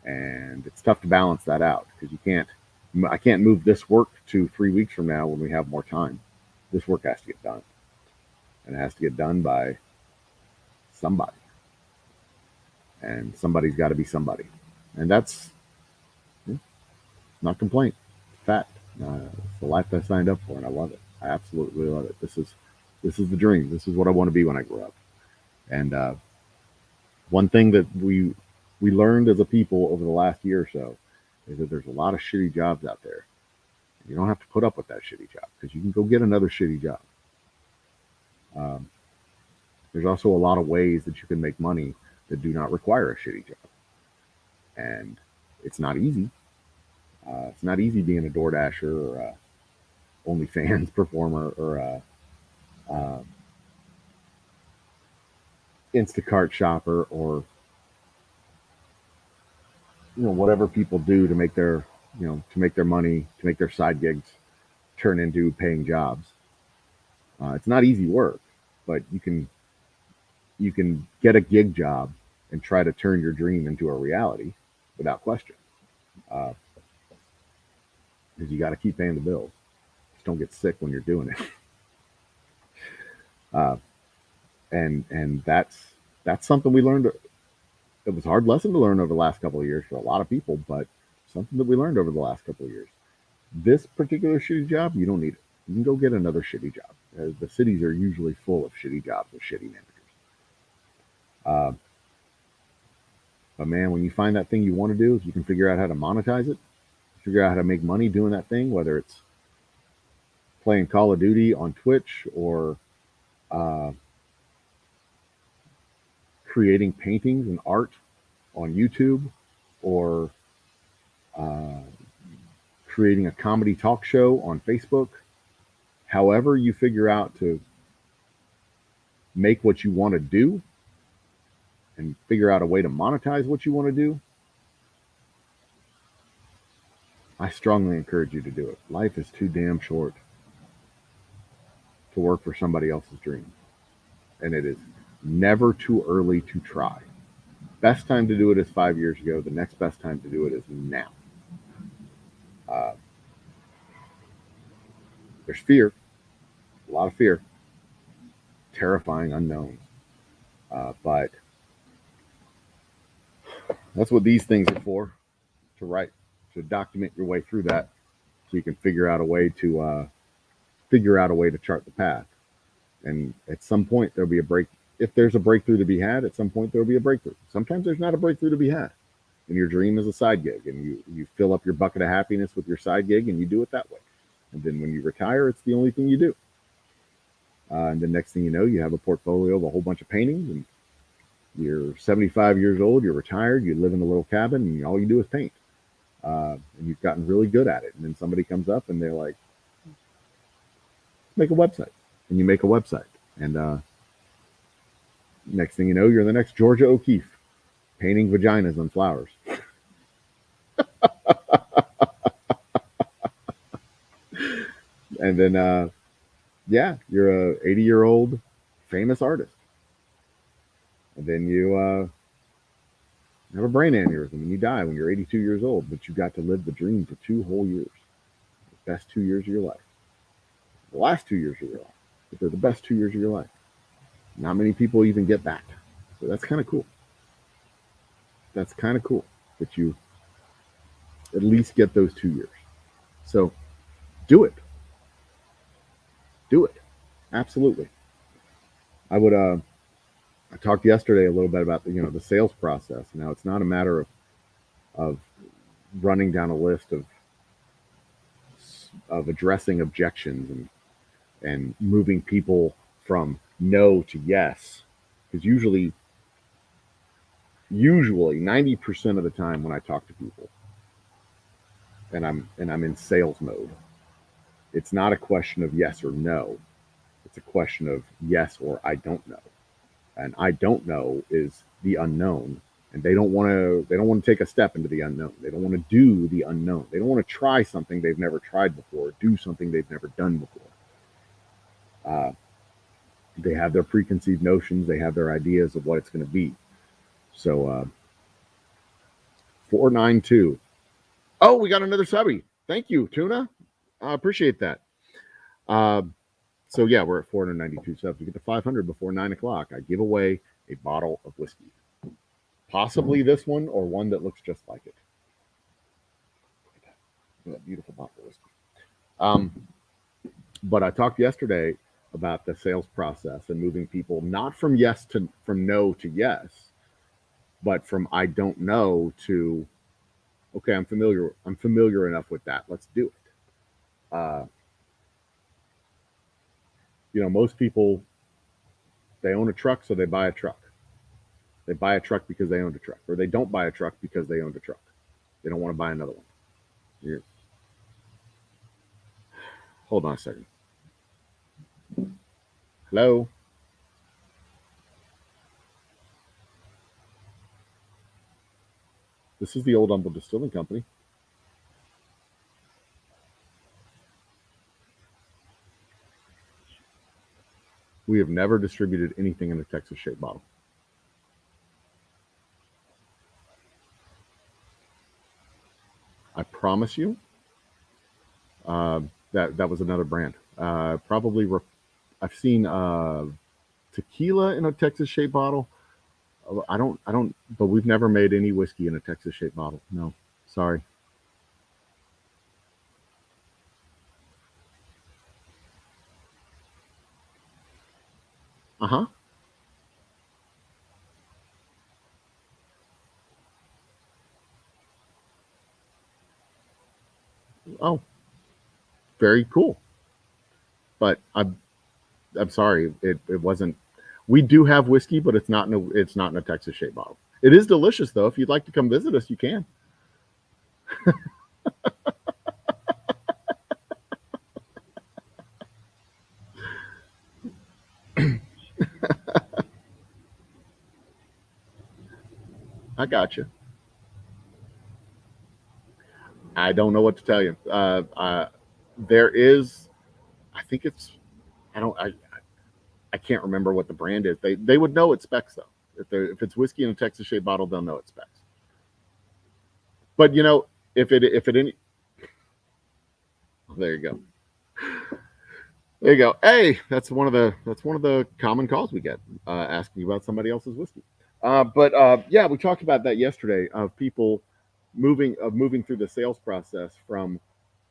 And it's tough to balance that out because I can't move this work to 3 weeks from now when we have more time. This work has to get done, and it has to get done by somebody, and somebody's got to be somebody, and that's not complaint, it's fact. It's the life that I signed up for, and I love it. I absolutely love it. This is the dream. This is what I want to be when I grow up. And one thing that we learned as a people over the last year or so is that there's a lot of shitty jobs out there. You don't have to put up with that shitty job because you can go get another shitty job. Um, there's also a lot of ways that you can make money that do not require a shitty job. And it's not easy. It's not easy being a DoorDasher or a OnlyFans performer or a Instacart shopper or whatever people do to make their money, to make their side gigs turn into paying jobs. It's not easy work, but you can get a gig job and try to turn your dream into a reality without question. Because you got to keep paying the bills. Just don't get sick when you're doing it. uh, And that's something we learned. It was a hard lesson to learn over the last couple of years for a lot of people, but something that we learned over the last couple of years. This particular shitty job, you don't need it. You can go get another shitty job. The cities are usually full of shitty jobs with shitty managers. Uh, but man, when you find that thing you want to do, if you can figure out how to monetize it, figure out how to make money doing that thing, whether it's playing Call of Duty on Twitch or uh, creating paintings and art on YouTube or uh, creating a comedy talk show on Facebook, however you figure out to make what you want to do and figure out a way to monetize what you want to do, I strongly encourage you to do it. Life is too damn short to work for somebody else's dream. And it is never too early to try. Best time to do it is 5 years ago. The next best time to do it is now. Uh, there's fear, a lot of fear, terrifying unknowns. But that's what these things are for, to write, to document your way through that so you can figure out a way to chart the path. And at some point there'll be a break. If there's a breakthrough to be had, at some point there'll be a breakthrough. Sometimes there's not a breakthrough to be had. And your dream is a side gig, and you fill up your bucket of happiness with your side gig, and you do it that way. And then when you retire, it's the only thing you do. And the next thing you know, you have a portfolio of a whole bunch of paintings, and you're 75 years old, you're retired, you live in a little cabin, and all you do is paint. And you've gotten really good at it. And then somebody comes up and they're like, make a website. And you make a website. And next thing you know, you're the next Georgia O'Keeffe, painting vaginas on flowers. And then, yeah, you're a 80-year-old famous artist. And then you have a brain aneurysm and you die when you're 82 years old, but you got to live the dream for 2 whole years. The best 2 years of your life. The last 2 years of your life. But they're the best 2 years of your life. Not many people even get that. So that's kind of cool. That's kind of cool that you at least get those 2 years. So do it. Do it. Absolutely. I talked yesterday a little bit about the sales process. Now it's not a matter of running down a list of addressing objections and moving people from no to yes, because usually 90% of the time when I talk to people and I'm in sales mode, it's not a question of yes or no. It's a question of yes or I don't know. And I don't know is the unknown. And they don't want to take a step into the unknown. They don't want to do the unknown. They don't want to try something they've never tried before, do something they've never done before. They have their preconceived notions. They have their ideas of what it's going to be. So 492. Oh, we got another subby. Thank you, Tuna. I appreciate that. So yeah, we're at 492 subs. We get to 500 before 9 o'clock. I give away a bottle of whiskey, possibly this one or one that looks just like it. Look at that beautiful bottle of whiskey. But I talked yesterday about the sales process and moving people not from no to yes, but from I don't know to okay, I'm familiar enough with that. Let's do it. Most people, they own a truck, so they buy a truck. They buy a truck because they owned a truck, or they don't buy a truck because they owned a truck. They don't want to buy another one. Here. Hold on a second. Hello? This is the Old Humble Distilling Company. We have never distributed anything in a Texas shaped bottle. I promise you. That was another brand. I've seen Tequila in a Texas shaped bottle. I don't, but we've never made any whiskey in a Texas shaped bottle. No, sorry. Uh huh. Oh, very cool. But I'm sorry. It wasn't. We do have whiskey, but it's not in a Texas shaped bottle. It is delicious though. If you'd like to come visit us, you can. I got you. I don't know what to tell you. There is. I think it's. I don't. I can't remember what the brand is. They would know it's Specs though. If it's whiskey in a Texas shaped bottle, they'll know it's Specs. But if it any, there you go. There you go. Hey, that's one of the common calls we get, asking about somebody else's whiskey. But yeah, we talked about that yesterday of people moving through the sales process from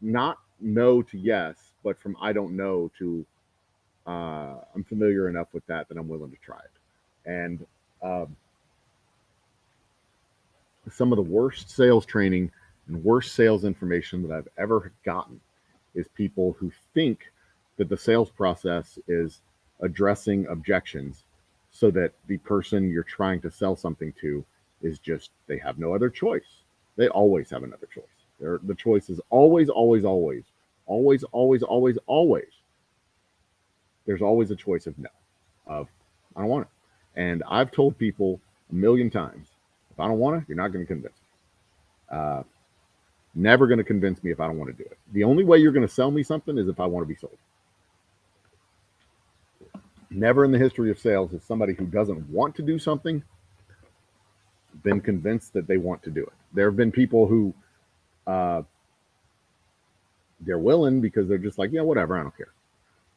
not no to yes, but from I don't know to I'm familiar enough with that I'm willing to try it. And um, some of the worst sales training and worst sales information that I've ever gotten is people who think that the sales process is addressing objections so that the person you're trying to sell something to is just, they have no other choice. They always have another choice. The choice is always, always, always, always, always, always, always. There's always a choice of no, of I don't want it. And I've told people a million times, if I don't want it, you're not going to convince me. Never going to convince me if I don't want to do it. The only way you're going to sell me something is if I want to be sold. Never in the history of sales has somebody who doesn't want to do something been convinced that they want to do it. There have been people who uh, they're willing because they're just like, yeah, whatever, I don't care.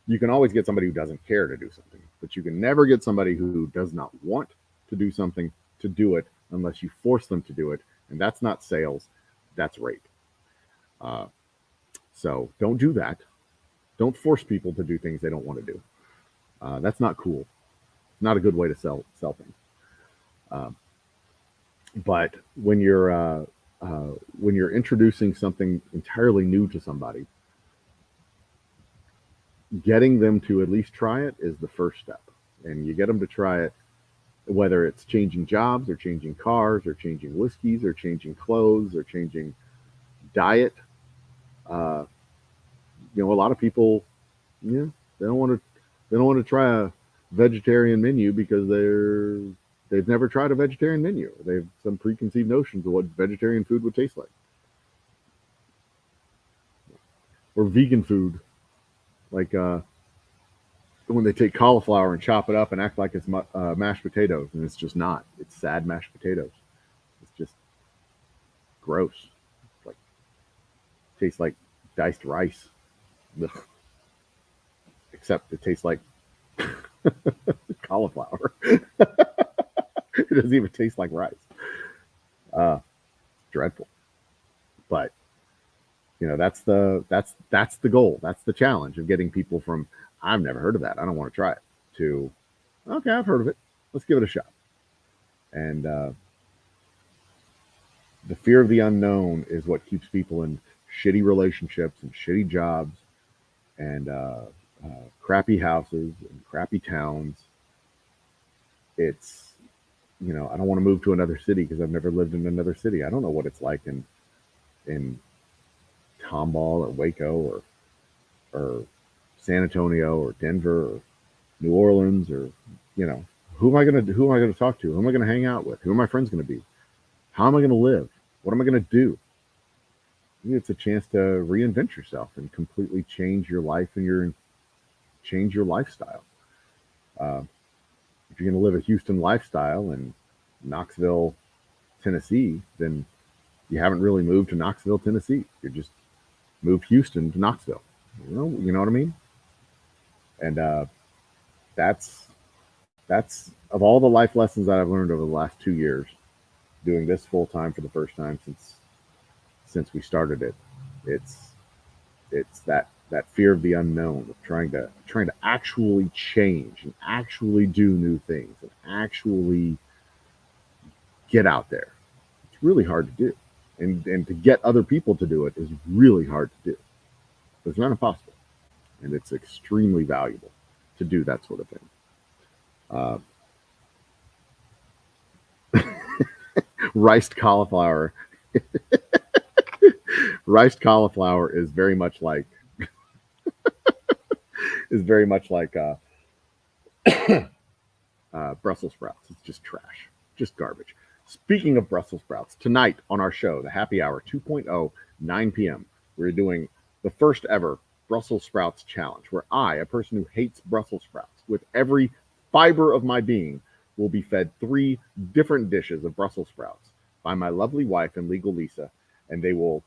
You can always get somebody who doesn't care to do something, but you can never get somebody who does not want to do something to do it unless you force them to do it. And that's not sales, that's rape. Uh, so don't do that. Don't force people to do things they don't want to do. That's not cool. It's not a good way to sell things. Uh, but when you're introducing something entirely new to somebody, getting them to at least try it is the first step. And you get them to try it, whether it's changing jobs or changing cars or changing whiskeys or changing clothes or changing diet. Uh, a lot of people, yeah, they don't want to they don't want to try a vegetarian menu because they've never tried a vegetarian menu. They have some preconceived notions of what vegetarian food would taste like, or vegan food, like when they take cauliflower and chop it up and act like it's mashed potatoes, and it's just not. It's sad mashed potatoes. It's just gross. It's like tastes like diced rice. Ugh. Except it tastes like cauliflower. It doesn't even taste like rice. Uh, Dreadful. But that's the goal. That's the challenge of getting people from I've never heard of that, I don't want to try it, to okay, I've heard of it. Let's give it a shot. And the fear of the unknown is what keeps people in shitty relationships and shitty jobs and crappy houses and crappy towns. It's I don't want to move to another city because I've never lived in another city. I don't know what it's like in Tomball or Waco or San Antonio or Denver or New Orleans or who am I gonna talk to? Who am I gonna hang out with? Who are my friends gonna be? How am I gonna live? What am I gonna do? It's a chance to reinvent yourself and completely change your life and change your lifestyle. Uh, if you're gonna live a Houston lifestyle in Knoxville, Tennessee, then you haven't really moved to Knoxville, Tennessee. You're just moved Houston to Knoxville. You know what I mean? And that's That's of all the life lessons that I've learned over the last 2 years, doing this full time for the first time since we started it. It's that fear of the unknown, of trying to actually change and actually do new things and actually get out there. It's really hard to do. And to get other people to do it is really hard to do. But it's not impossible. And it's extremely valuable to do that sort of thing. Uh, Riced cauliflower. Riced cauliflower is very much like Brussels sprouts. It's just trash, just garbage. Speaking of Brussels sprouts, tonight on our show, the Happy Hour 2.0, 9 p.m., we're doing the first ever Brussels sprouts challenge, where I, a person who hates Brussels sprouts, with every fiber of my being, will be fed 3 different dishes of Brussels sprouts by my lovely wife and legal Lisa, and they will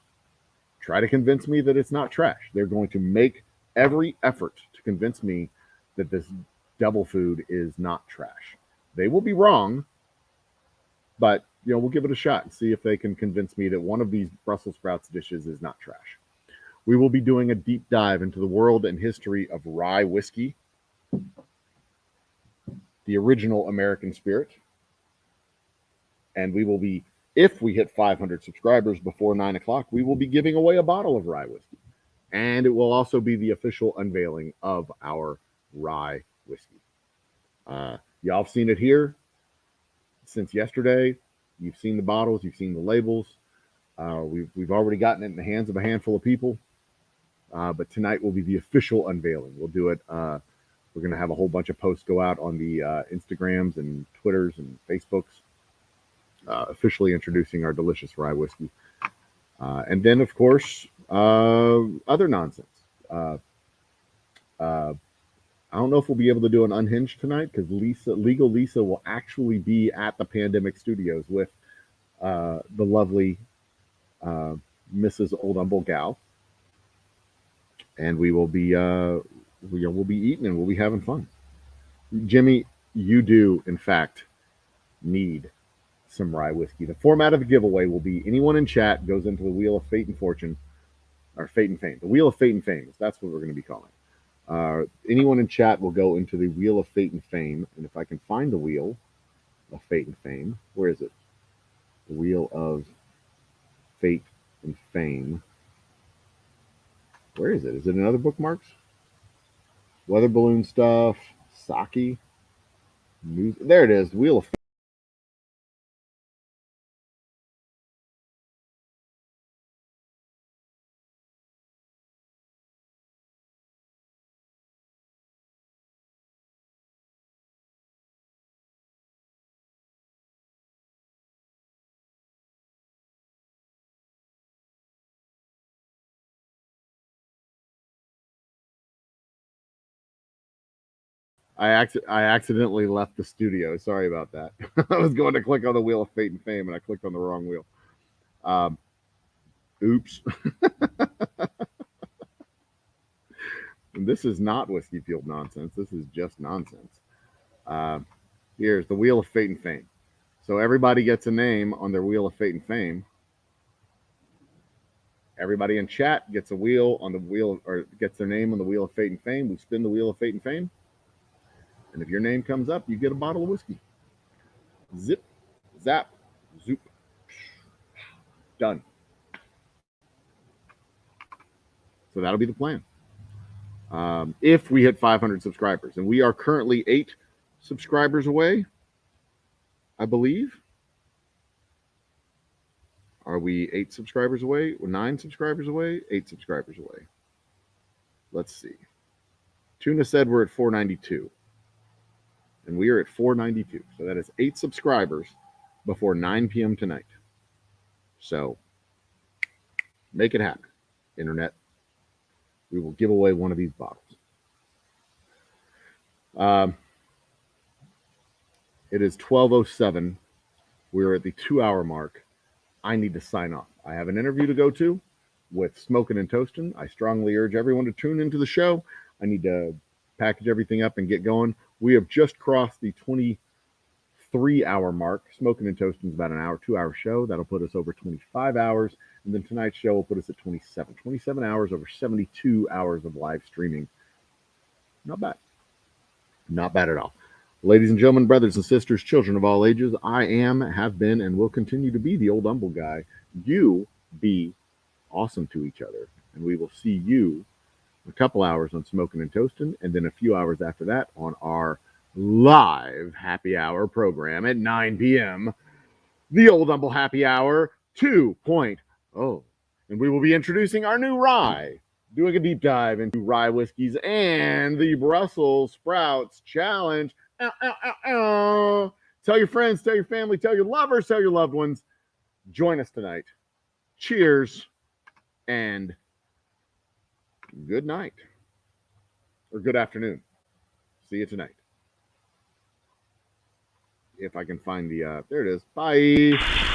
try to convince me that it's not trash. They're going to make every effort to convince me that this devil food is not trash. They will be wrong, but we'll give it a shot and see if they can convince me that one of these Brussels sprouts dishes is not trash. We will be doing a deep dive into the world and history of rye whiskey, the original American spirit, and we will be, if we hit 500 subscribers before 9 o'clock, we will be giving away a bottle of rye whiskey. And it will also be the official unveiling of our rye whiskey. Y'all have seen it here since yesterday. You've seen the bottles, you've seen the labels. We've already gotten it in the hands of a handful of people. But tonight will be the official unveiling. We'll do it. We're going to have a whole bunch of posts go out on the Instagrams and Twitters and Facebooks, officially introducing our delicious rye whiskey. And then, of course, other nonsense. I don't know if we'll be able to do an unhinged tonight because legal Lisa will actually be at the Pandemic Studios with the lovely Mrs. Old Humble Gal, and we will be we'll be eating and we'll be having fun. Jimmy, you do in fact need some rye whiskey. The format of the giveaway will be anyone in chat goes into the Wheel of Fate and Fortune, or Fate and Fame. The Wheel of Fate and Fame. That's what we're going to be calling. Anyone in chat will go into the Wheel of Fate and Fame, and if I can find the Wheel of Fate and Fame, where is it? The Wheel of Fate and Fame. Where is it? Is it in other bookmarks? Weather balloon stuff, sake, news. There it is. The Wheel of Fate. I accidentally left the studio. Sorry about that. I was going to click on the Wheel of Fate and Fame, and I clicked on the wrong wheel. Oops. This is not whiskey fueled nonsense. This is just nonsense. Here's the Wheel of Fate and Fame. So everybody gets a name on their Wheel of Fate and Fame. Everybody in chat gets a wheel on the wheel, or gets their name on the Wheel of Fate and Fame. We spin the Wheel of Fate and Fame. And if your name comes up, you get a bottle of whiskey. Zip, zap, zoop. Done. So that'll be the plan. If we hit 500 subscribers, and we are currently 8 subscribers away, I believe. Are we 8 subscribers away? 9 subscribers away? 8 subscribers away. Let's see. Tuna said we're at 492. And we are at 492. So that is 8 subscribers before 9 p.m. tonight. So make it happen, Internet. We will give away one of these bottles. It is 12:07. We're at the 2-hour mark. I need to sign off. I have an interview to go to with Smoking and Toasting. I strongly urge everyone to tune into the show. I need to package everything up and get going. We have just crossed the 23-hour mark. Smoking and Toasting is about an hour, 2-hour show. That'll put us over 25 hours. And then tonight's show will put us at 27. 27 hours over 72 hours of live streaming. Not bad. Not bad at all. Ladies and gentlemen, brothers and sisters, children of all ages, I am, have been, and will continue to be the Old Humble Guy. You be awesome to each other. And we will see you a couple hours on Smoking and Toasting, and then a few hours after that on our live happy hour program at 9 p.m. The Old Humble Happy Hour 2.0. And we will be introducing our new rye, doing a deep dive into rye whiskeys and the Brussels Sprouts Challenge. Ow, ow, ow, ow. Tell your friends, tell your family, tell your lovers, tell your loved ones. Join us tonight. Cheers and good night. Or good afternoon. See you tonight. If I can find the, there it is. Bye.